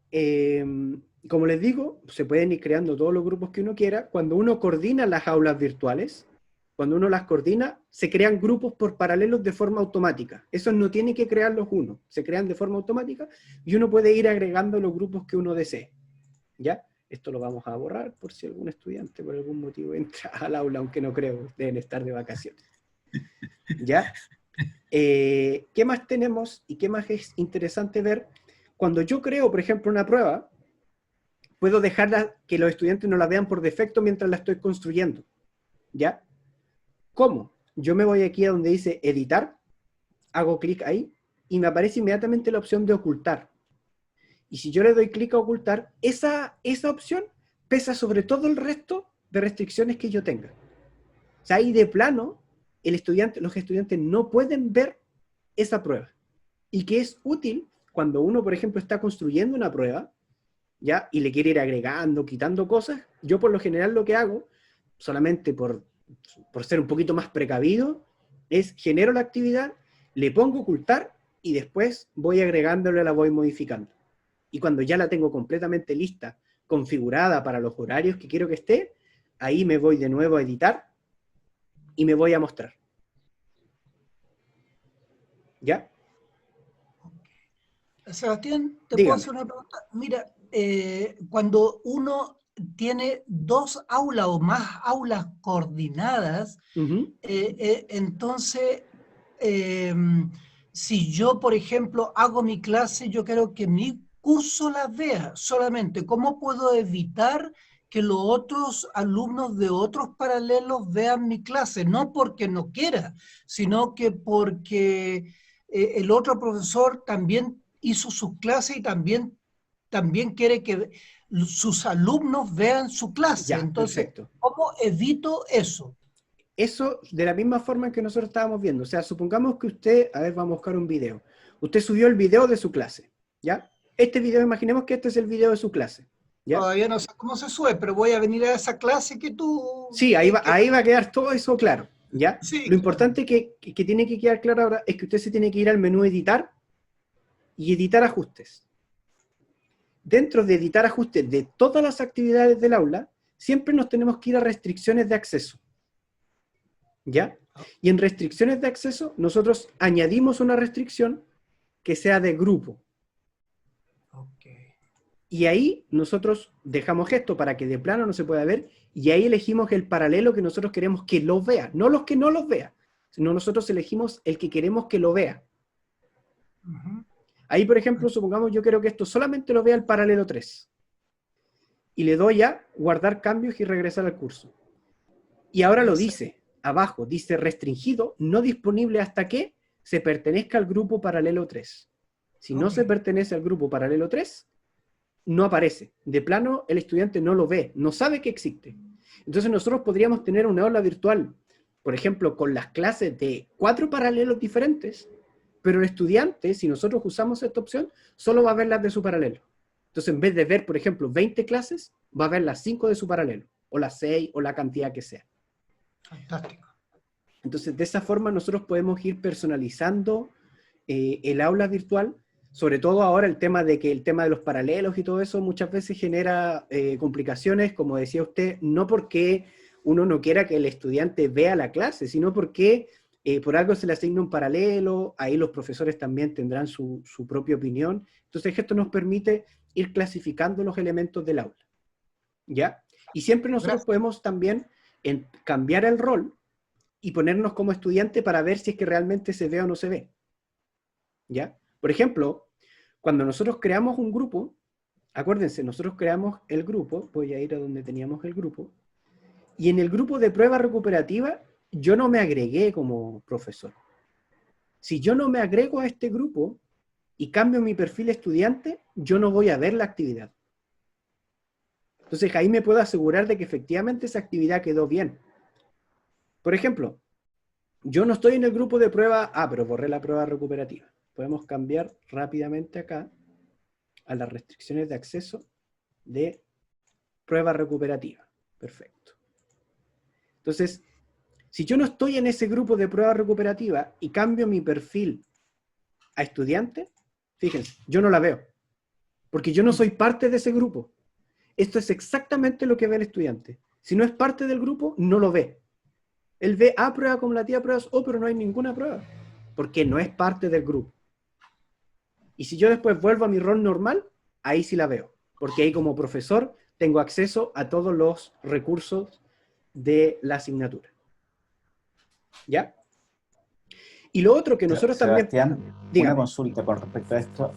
como les digo, se pueden ir creando todos los grupos que uno quiera. Cuando uno coordina las aulas virtuales, cuando uno las coordina, se crean grupos por paralelos de forma automática. Eso no tiene que crearlos uno, se crean de forma automática y uno puede ir agregando los grupos que uno desee. ¿Ya? Esto lo vamos a borrar por si algún estudiante por algún motivo entra al aula, aunque no creo, deben estar de vacaciones. ¿Ya? ¿Qué más tenemos y qué más es interesante ver? Cuando yo creo, por ejemplo, una prueba, puedo dejarla que los estudiantes no la vean por defecto mientras la estoy construyendo. ¿Ya? ¿Cómo? Yo me voy aquí a donde dice editar, hago clic ahí y me aparece inmediatamente la opción de ocultar. Y si yo le doy clic a ocultar, esa opción pesa sobre todo el resto de restricciones que yo tenga. O sea, ahí de plano, los estudiantes no pueden ver esa prueba. Y que es útil cuando uno, por ejemplo, está construyendo una prueba, ¿ya? Y le quiere ir agregando, quitando cosas. Yo por lo general lo que hago, solamente por ser un poquito más precavido, es genero la actividad, le pongo ocultar y después voy agregándole, la voy modificando. Y cuando ya la tengo completamente lista, configurada para los horarios que quiero que esté, ahí me voy de nuevo a editar y me voy a mostrar. ¿Ya? Sebastián, ¿te Dígame. puedo hacer una pregunta? Mira, cuando uno tiene dos aulas o más aulas coordinadas, entonces, si yo, por ejemplo, hago mi clase, yo quiero que mi curso la vea solamente. ¿Cómo puedo evitar que los otros alumnos de otros paralelos vean mi clase? No porque no quiera, sino que porque el otro profesor también hizo su clase y también quiere que sus alumnos vean su clase. Ya, entonces, perfecto. ¿cómo evito eso? Eso de la misma forma en que nosotros estábamos viendo. O sea, supongamos que usted, a ver, vamos a buscar un video. Usted subió el video de su clase, ¿ya? Este video, imaginemos que este es el video de su clase, ¿ya? Todavía no sé cómo se sube, pero voy a venir a esa clase que tú... Sí, ahí va a quedar todo eso claro, ¿ya? Sí. Lo importante que tiene que quedar claro ahora es que usted se tiene que ir al menú editar y editar ajustes. Dentro de editar ajustes de todas las actividades del aula, siempre nos tenemos que ir a restricciones de acceso. ¿Ya? Y en restricciones de acceso, nosotros añadimos una restricción que sea de grupo. Okay. Y ahí nosotros dejamos esto para que de plano no se pueda ver Y ahí elegimos el paralelo que nosotros queremos que lo vea, no los que no los vea, sino nosotros elegimos el que queremos que lo vea. Ahí, por ejemplo, supongamos yo quiero que esto solamente lo vea el paralelo 3. Y le doy a guardar cambios y regresar al curso. Y ahora lo dice, abajo, dice restringido, no disponible hasta que se pertenezca al grupo paralelo 3. Si no se pertenece al grupo paralelo 3, no aparece. De plano, el estudiante no lo ve, no sabe que existe. Entonces nosotros podríamos tener una aula virtual, por ejemplo, con las clases de 4 paralelos diferentes, pero el estudiante, si nosotros usamos esta opción, solo va a ver las de su paralelo. Entonces, en vez de ver, por ejemplo, 20 clases, va a ver las 5 de su paralelo, o las 6, o la cantidad que sea. Fantástico. Entonces, de esa forma nosotros podemos ir personalizando el aula virtual, sobre todo ahora el tema de los paralelos y todo eso muchas veces genera complicaciones, como decía usted, no porque uno no quiera que el estudiante vea la clase, sino porque por algo se le asigna un paralelo, ahí los profesores también tendrán su propia opinión. Entonces esto nos permite ir clasificando los elementos del aula. ¿Ya? Y siempre nosotros podemos también cambiar el rol y ponernos como estudiante para ver si es que realmente se ve o no se ve. ¿Ya? Por ejemplo, cuando nosotros creamos un grupo, acuérdense, nosotros creamos el grupo, voy a ir a donde teníamos el grupo, y en el grupo de prueba recuperativa, yo no me agregué como profesor. Si yo no me agrego a este grupo y cambio mi perfil estudiante, yo no voy a ver la actividad. Entonces ahí me puedo asegurar de que efectivamente esa actividad quedó bien. Por ejemplo, yo no estoy en el grupo de prueba, pero borré la prueba recuperativa. Podemos cambiar rápidamente acá a las restricciones de acceso de prueba recuperativa. Perfecto. Entonces, si yo no estoy en ese grupo de prueba recuperativa y cambio mi perfil a estudiante, fíjense, yo no la veo, porque yo no soy parte de ese grupo. Esto es exactamente lo que ve el estudiante. Si no es parte del grupo, no lo ve. Él ve prueba acumulativa, pruebas pero no hay ninguna prueba, porque no es parte del grupo. Y si yo después vuelvo a mi rol normal, ahí sí la veo, porque ahí como profesor tengo acceso a todos los recursos de la asignatura. ¿Ya? Y lo otro que nosotros Sebastián, también... Dígame. Una consulta con respecto a esto.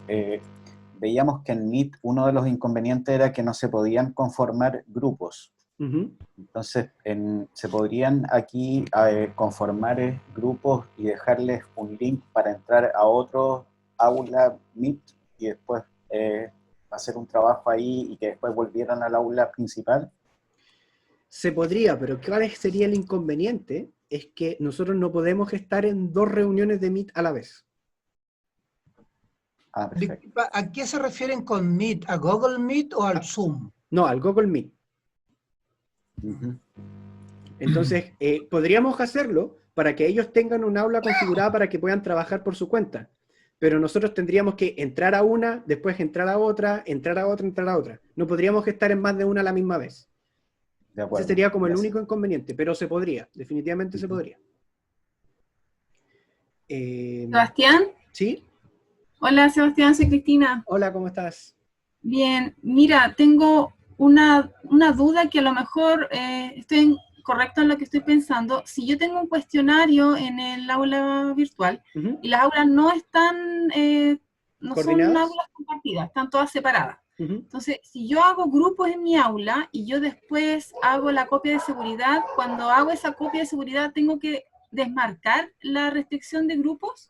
Veíamos que en Meet uno de los inconvenientes era que no se podían conformar grupos. Entonces, ¿se podrían aquí conformar grupos y dejarles un link para entrar a otro aula Meet y después hacer un trabajo ahí y que después volvieran al aula principal? Se podría, pero ¿cuál sería el inconveniente? Es que nosotros no podemos estar en 2 reuniones de Meet a la vez. Perfecto. ¿A qué se refieren con Meet? ¿A Google Meet o al Zoom? No, al Google Meet. Entonces, podríamos hacerlo para que ellos tengan un aula configurada para que puedan trabajar por su cuenta. Pero nosotros tendríamos que entrar a una, después entrar a otra, entrar a otra, entrar a otra. No podríamos estar en más de una a la misma vez. De acuerdo. Ese sería como el único inconveniente, pero se podría, definitivamente se podría. Sebastián. ¿Sí? Hola Sebastián, soy Cristina. Hola, ¿cómo estás? Bien, mira, tengo una duda que a lo mejor estoy correcto en lo que estoy pensando. Si yo tengo un cuestionario en el aula virtual y las aulas no están, no son aulas compartidas, están todas separadas. Entonces, si yo hago grupos en mi aula y yo después hago la copia de seguridad, cuando hago esa copia de seguridad, ¿tengo que desmarcar la restricción de grupos?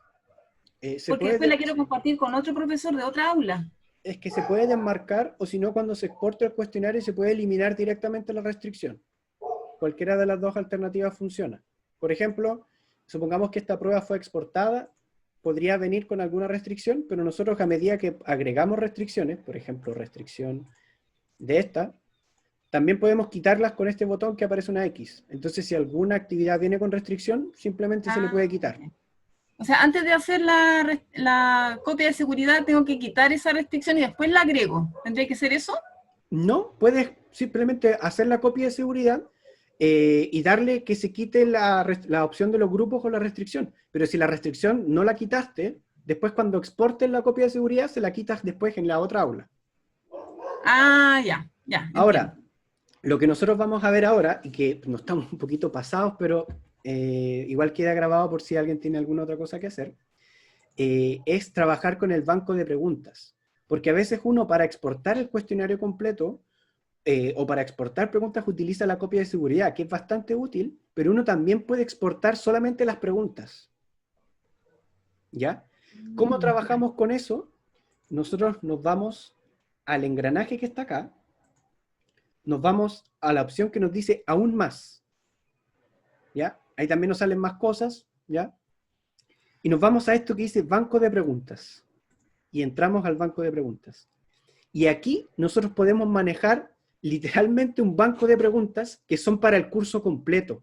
Porque después la quiero compartir con otro profesor de otra aula. Es que se puede desmarcar, o si no, cuando se exporta el cuestionario se puede eliminar directamente la restricción. Cualquiera de las 2 alternativas funciona. Por ejemplo, supongamos que esta prueba fue exportada, podría venir con alguna restricción, pero nosotros a medida que agregamos restricciones, por ejemplo, restricción de esta, también podemos quitarlas con este botón que aparece una X. Entonces, si alguna actividad viene con restricción, simplemente se le puede quitar. O sea, antes de hacer la copia de seguridad, tengo que quitar esa restricción y después la agrego. ¿Tendría que ser eso? No, puedes simplemente hacer la copia de seguridad y darle que se quite la opción de los grupos o la restricción. Pero si la restricción no la quitaste, después cuando exportes la copia de seguridad, se la quitas después en la otra aula. Ah, ya. Ahora, lo que nosotros vamos a ver ahora, y que no estamos un poquito pasados, pero igual queda grabado por si alguien tiene alguna otra cosa que hacer, es trabajar con el banco de preguntas. Porque a veces uno para exportar el cuestionario completo o para exportar preguntas utiliza la copia de seguridad, que es bastante útil, pero uno también puede exportar solamente las preguntas. ¿Ya? ¿Cómo trabajamos con eso? Nosotros nos vamos al engranaje que está acá, nos vamos a la opción que nos dice aún más. ¿Ya? Ahí también nos salen más cosas, ¿ya? Y nos vamos a esto que dice banco de preguntas. Y entramos al banco de preguntas. Y aquí nosotros podemos manejar literalmente un banco de preguntas que son para el curso completo.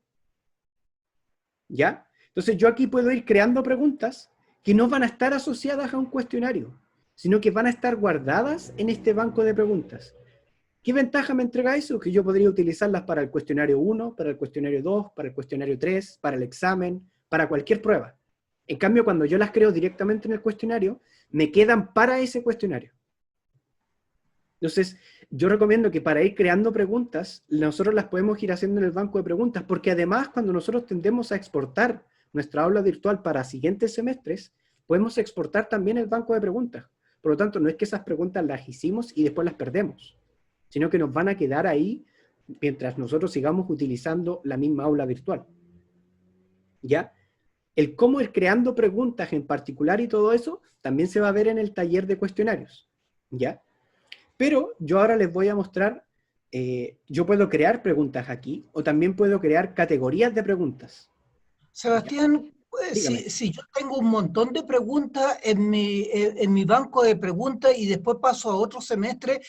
¿Ya? Entonces yo aquí puedo ir creando preguntas que no van a estar asociadas a un cuestionario, sino que van a estar guardadas en este banco de preguntas. ¿Qué ventaja me entrega eso? Que yo podría utilizarlas para el cuestionario 1, para el cuestionario 2, para el cuestionario 3, para el examen, para cualquier prueba. En cambio, cuando yo las creo directamente en el cuestionario, me quedan para ese cuestionario. Entonces, yo recomiendo que para ir creando preguntas, nosotros las podemos ir haciendo en el banco de preguntas, porque además cuando nosotros tendemos a exportar nuestra aula virtual para siguientes semestres, podemos exportar también el banco de preguntas. Por lo tanto, no es que esas preguntas las hicimos y después las perdemos, sino que nos van a quedar ahí mientras nosotros sigamos utilizando la misma aula virtual. ¿Ya? El cómo ir creando preguntas en particular y todo eso, también se va a ver en el taller de cuestionarios. ¿Ya? Pero yo ahora les voy a mostrar, yo puedo crear preguntas aquí, o también puedo crear categorías de preguntas. Sebastián, si yo tengo un montón de preguntas en mi banco de preguntas y después paso a otro semestre,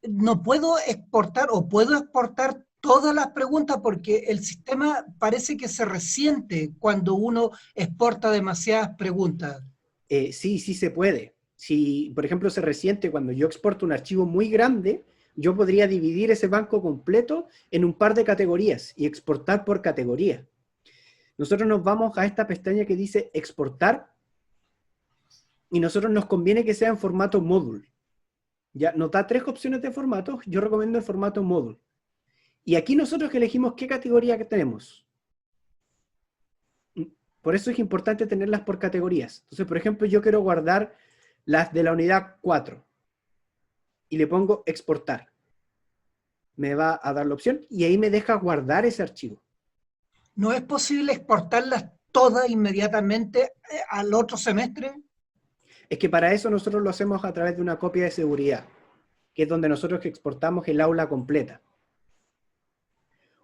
no puedo exportar o puedo exportar todas las preguntas porque el sistema parece que se resiente cuando uno exporta demasiadas preguntas. Sí se puede. Si, por ejemplo, se resiente cuando yo exporto un archivo muy grande, yo podría dividir ese banco completo en un par de categorías y exportar por categoría. Nosotros nos vamos a esta pestaña que dice exportar y nosotros nos conviene que sea en formato módulo. Ya nos da 3 opciones de formato, yo recomiendo el formato módulo. Y aquí nosotros elegimos qué categoría que tenemos. Por eso es importante tenerlas por categorías. Entonces, por ejemplo, yo quiero guardar las de la unidad 4 y le pongo exportar. Me va a dar la opción y ahí me deja guardar ese archivo. ¿No es posible exportarlas todas inmediatamente al otro semestre? Es que para eso nosotros lo hacemos a través de una copia de seguridad, que es donde nosotros exportamos el aula completa.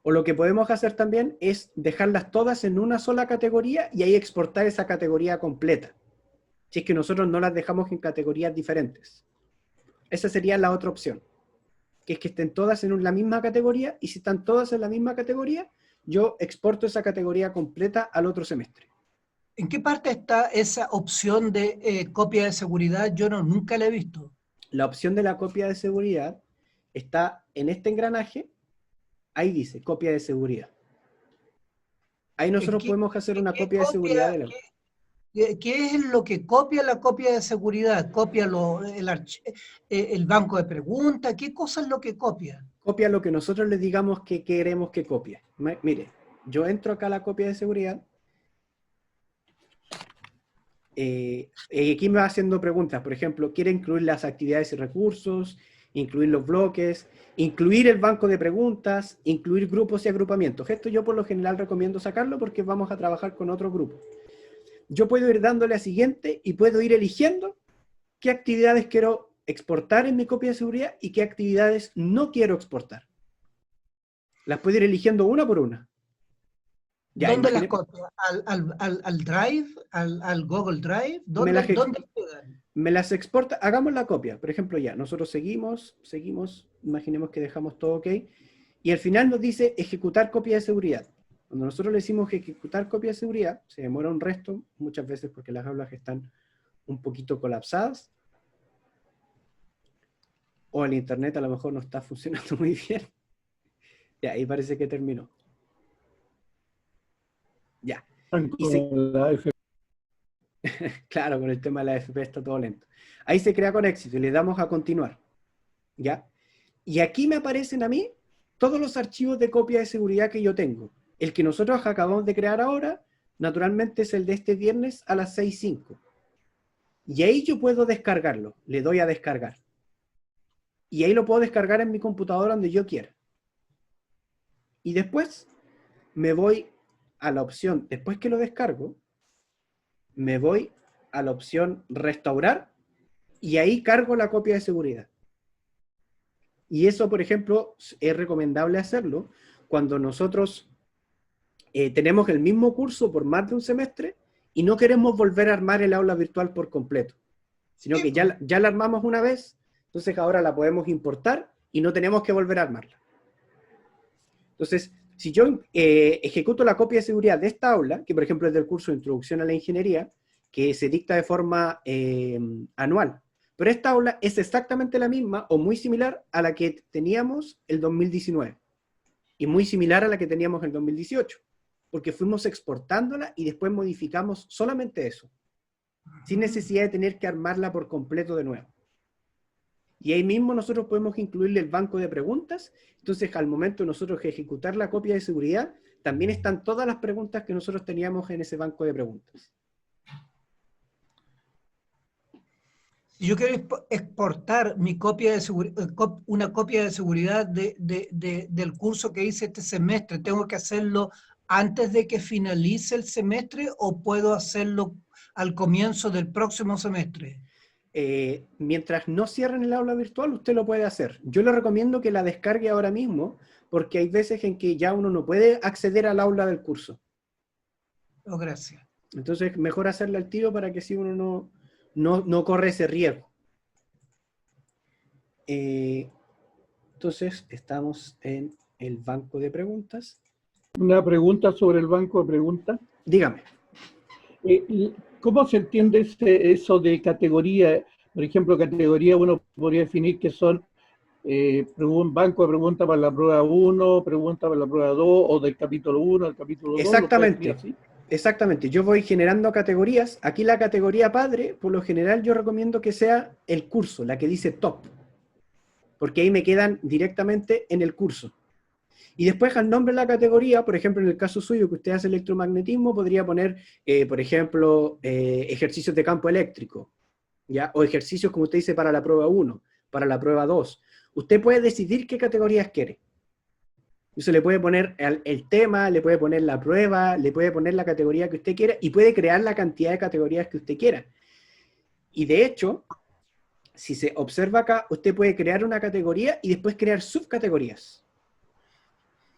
O lo que podemos hacer también es dejarlas todas en una sola categoría y ahí exportar esa categoría completa. Si es que nosotros no las dejamos en categorías diferentes. Esa sería la otra opción, que es que estén todas en la misma categoría, y si están todas en la misma categoría, yo exporto esa categoría completa al otro semestre. ¿En qué parte está esa opción de copia de seguridad? Yo nunca la he visto. La opción de la copia de seguridad está en este engranaje, ahí dice copia de seguridad. Ahí nosotros podemos hacer una copia de seguridad de la... ¿Qué es lo que copia la copia de seguridad? ¿Copia el banco de preguntas? ¿Qué cosa es lo que copia? Copia lo que nosotros les digamos que queremos que copie. Mire, yo entro acá a la copia de seguridad. Aquí me va haciendo preguntas. Por ejemplo, quiere incluir las actividades y recursos, incluir los bloques, incluir el banco de preguntas, incluir grupos y agrupamientos. Esto yo por lo general recomiendo sacarlo porque vamos a trabajar con otro grupo. Yo puedo ir dándole a siguiente y puedo ir eligiendo qué actividades quiero exportar en mi copia de seguridad y qué actividades no quiero exportar. Las puedo ir eligiendo una por una. Ya, ¿dónde las copia? ¿Al Drive? ¿Al Google Drive? ¿Dónde quedan? Me las exporta, hagamos la copia. Por ejemplo, ya, nosotros seguimos, imaginemos que dejamos todo ok, y al final nos dice ejecutar copia de seguridad. Cuando nosotros le decimos ejecutar copia de seguridad, se demora un resto, muchas veces porque las aulas están un poquito colapsadas, o el internet a lo mejor no está funcionando muy bien. Ya, ahí parece que terminó. Ya. Claro, con el tema de la AFP está todo lento. Ahí se crea con éxito y le damos a continuar. ¿Ya? Y aquí me aparecen a mí todos los archivos de copia de seguridad que yo tengo. El que nosotros acabamos de crear ahora, naturalmente es el de este viernes a las 6:05. Y ahí yo puedo descargarlo. Le doy a descargar. Y ahí lo puedo descargar en mi computadora donde yo quiera. Y después me voy a la opción, después que lo descargo, me voy a la opción restaurar y ahí cargo la copia de seguridad. Y eso, por ejemplo, es recomendable hacerlo cuando nosotros tenemos el mismo curso por más de un semestre y no queremos volver a armar el aula virtual por completo, sino que ya la armamos una vez, entonces ahora la podemos importar y no tenemos que volver a armarla. Entonces, si yo ejecuto la copia de seguridad de esta aula, que por ejemplo es del curso de Introducción a la Ingeniería, que se dicta de forma anual, pero esta aula es exactamente la misma o muy similar a la que teníamos el 2019 y muy similar a la que teníamos el 2018, porque fuimos exportándola y después modificamos solamente eso, sin necesidad de tener que armarla por completo de nuevo. Y ahí mismo nosotros podemos incluirle el banco de preguntas, entonces al momento de nosotros ejecutar la copia de seguridad, también están todas las preguntas que nosotros teníamos en ese banco de preguntas. Si yo quiero exportar mi copia de una copia de seguridad del curso que hice este semestre, ¿tengo que hacerlo antes de que finalice el semestre o puedo hacerlo al comienzo del próximo semestre? Mientras no cierren el aula virtual, usted lo puede hacer. Yo le recomiendo que la descargue ahora mismo, porque hay veces en que ya uno no puede acceder al aula del curso. Oh, gracias. Entonces, mejor hacerla al tiro para que si uno no corre ese riesgo. Entonces, estamos en el banco de preguntas. Una pregunta sobre el banco de preguntas. Dígame. ¿Cómo se entiende eso de categoría? Por ejemplo, categoría uno podría definir que son un banco de preguntas para la prueba 1, preguntas para la prueba 2, o del capítulo 1 al capítulo 2. Exactamente. Exactamente. Yo voy generando categorías. Aquí la categoría padre, por lo general yo recomiendo que sea el curso, la que dice top. Porque ahí me quedan directamente en el curso. Y después al nombre de la categoría, por ejemplo, en el caso suyo que usted hace electromagnetismo, podría poner, por ejemplo, ejercicios de campo eléctrico, ¿ya? O ejercicios, como usted dice, para la prueba 1, para la prueba 2. Usted puede decidir qué categorías quiere. Usted le puede poner el tema, le puede poner la prueba, le puede poner la categoría que usted quiera y puede crear la cantidad de categorías que usted quiera. Y de hecho, si se observa acá, usted puede crear una categoría y después crear subcategorías.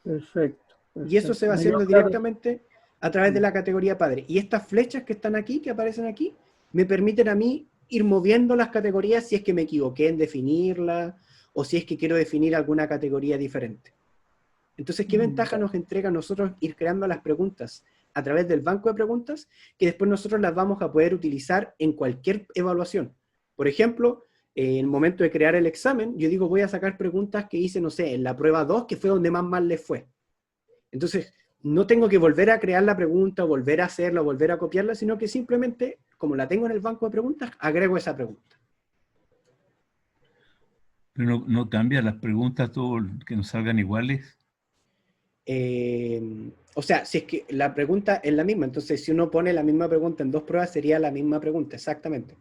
Perfecto. Y eso se va haciendo directamente a través de la categoría padre. Y estas flechas que están aquí, que aparecen aquí, me permiten a mí ir moviendo las categorías si es que me equivoqué en definirla o si es que quiero definir alguna categoría diferente. Entonces, ¿qué ventaja nos entrega a nosotros ir creando las preguntas a través del banco de preguntas que después nosotros las vamos a poder utilizar en cualquier evaluación? Por ejemplo, en el momento de crear el examen, yo digo, voy a sacar preguntas que hice, no sé, en la prueba 2, que fue donde más mal les fue. Entonces, no tengo que volver a crear la pregunta, volver a hacerla, volver a copiarla, sino que simplemente, como la tengo en el banco de preguntas, agrego esa pregunta. ¿Pero no cambia las preguntas, todo que nos salgan iguales? O sea, si es que la pregunta es la misma, entonces si uno pone la misma pregunta en dos pruebas, sería la misma pregunta, exactamente.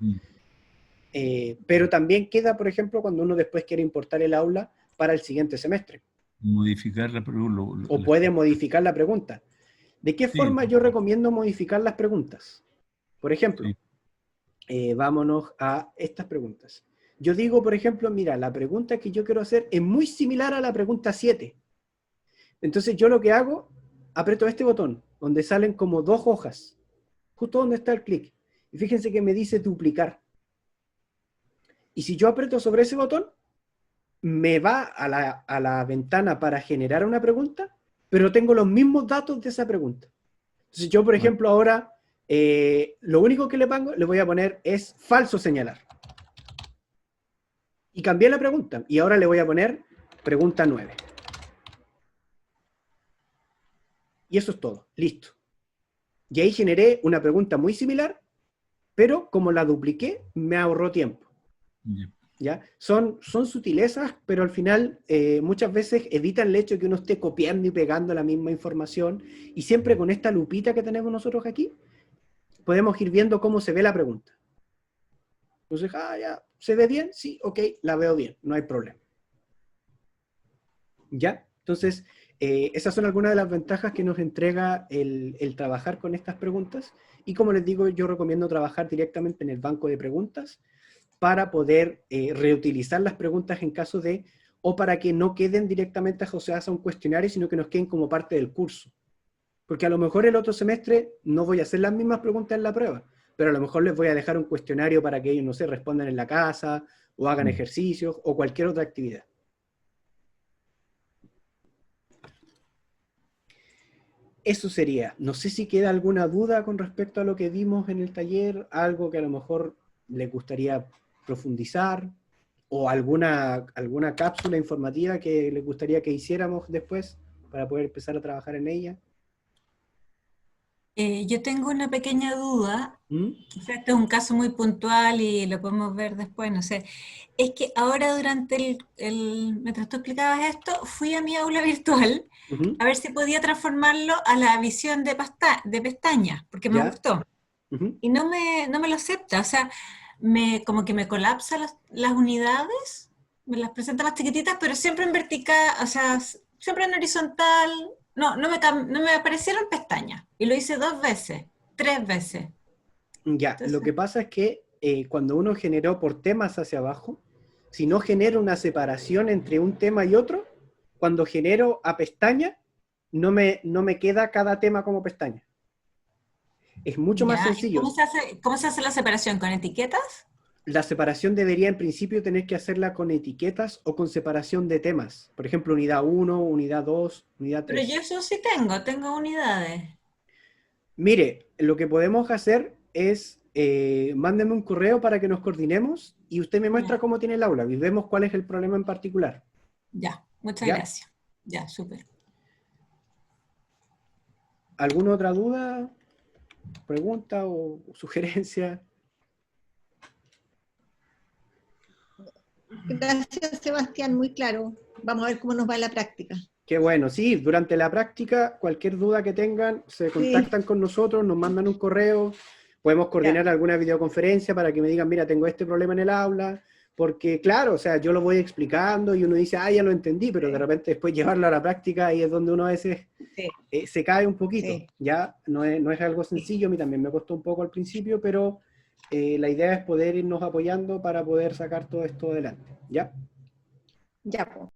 Pero también queda, por ejemplo, cuando uno después quiere importar el aula para el siguiente semestre. Modificar la pregunta. O puede modificar la pregunta. ¿De qué forma yo recomiendo modificar las preguntas? Por ejemplo, vámonos a estas preguntas. Yo digo, por ejemplo, mira, la pregunta que yo quiero hacer es muy similar a la pregunta 7. Entonces yo lo que hago, aprieto este botón, donde salen como dos hojas, justo donde está el clic. Y fíjense que me dice duplicar. Y si yo aprieto sobre ese botón, me va a la ventana para generar una pregunta, pero tengo los mismos datos de esa pregunta. Entonces yo, por ejemplo, ahora, lo único que le voy a poner es falso señalar. Y cambié la pregunta, y ahora le voy a poner pregunta 9. Y eso es todo, listo. Y ahí generé una pregunta muy similar, pero como la dupliqué, me ahorró tiempo. ¿ya? Son sutilezas, pero al final muchas veces evitan el hecho de que uno esté copiando y pegando la misma información, y siempre con esta lupita que tenemos nosotros aquí, podemos ir viendo cómo se ve la pregunta. Entonces, ya, ¿se ve bien? Sí, ok, la veo bien, no hay problema. ¿Ya? Entonces, esas son algunas de las ventajas que nos entrega el trabajar con estas preguntas, y como les digo, yo recomiendo trabajar directamente en el banco de preguntas para poder reutilizar las preguntas en caso de, o para que no queden directamente asociadas a un cuestionario, sino que nos queden como parte del curso. Porque a lo mejor el otro semestre no voy a hacer las mismas preguntas en la prueba, pero a lo mejor les voy a dejar un cuestionario para que ellos, no sé, respondan en la casa, o hagan ejercicios, o cualquier otra actividad. Eso sería. No sé si queda alguna duda con respecto a lo que vimos en el taller, algo que a lo mejor les gustaría profundizar, o alguna cápsula informativa que les gustaría que hiciéramos después para poder empezar a trabajar en ella. Yo tengo una pequeña duda, ¿Mm? quizás este es un caso muy puntual y lo podemos ver después, no sé. Es que ahora durante mientras tú explicabas esto, fui a mi aula virtual Uh-huh. a ver si podía transformarlo a la visión de pestañas, porque me ¿Ya? gustó. Uh-huh. Y no me lo acepta, o sea, como que me colapsa las unidades, me las presenta más chiquititas, pero siempre en vertical, o sea, siempre en horizontal. No me aparecieron pestañas. Y lo hice 2 veces, 3 veces. Ya, Entonces, lo que pasa es que cuando uno generó por temas hacia abajo, si no genero una separación entre un tema y otro, cuando genero a pestaña, no me queda cada tema como pestaña. Es mucho más ya, ¿y sencillo. cómo se hace la separación? ¿Con etiquetas? La separación debería en principio tener que hacerla con etiquetas o con separación de temas. Por ejemplo, unidad 1, unidad 2, unidad Pero 3. yo eso sí tengo unidades. Mire, lo que podemos hacer es, mándeme un correo para que nos coordinemos y usted me muestra Ya, cómo tiene el aula y vemos cuál es el problema en particular. ya, muchas ¿Ya? gracias. Ya, súper. ¿Alguna otra duda, pregunta o sugerencia? Gracias, Sebastián, muy claro. Vamos a ver cómo nos va en la práctica. Qué bueno, sí, durante la práctica, cualquier duda que tengan, se contactan con nosotros, nos mandan un correo, podemos coordinar alguna videoconferencia para que me digan, mira, tengo este problema en el aula, porque claro, o sea, yo lo voy explicando y uno dice, ya lo entendí, pero de repente después llevarlo a la práctica ahí es donde uno a veces se cae un poquito, ya, no es algo sencillo, a mí también me costó un poco al principio, pero la idea es poder irnos apoyando para poder sacar todo esto adelante, ¿ya? Ya, pues.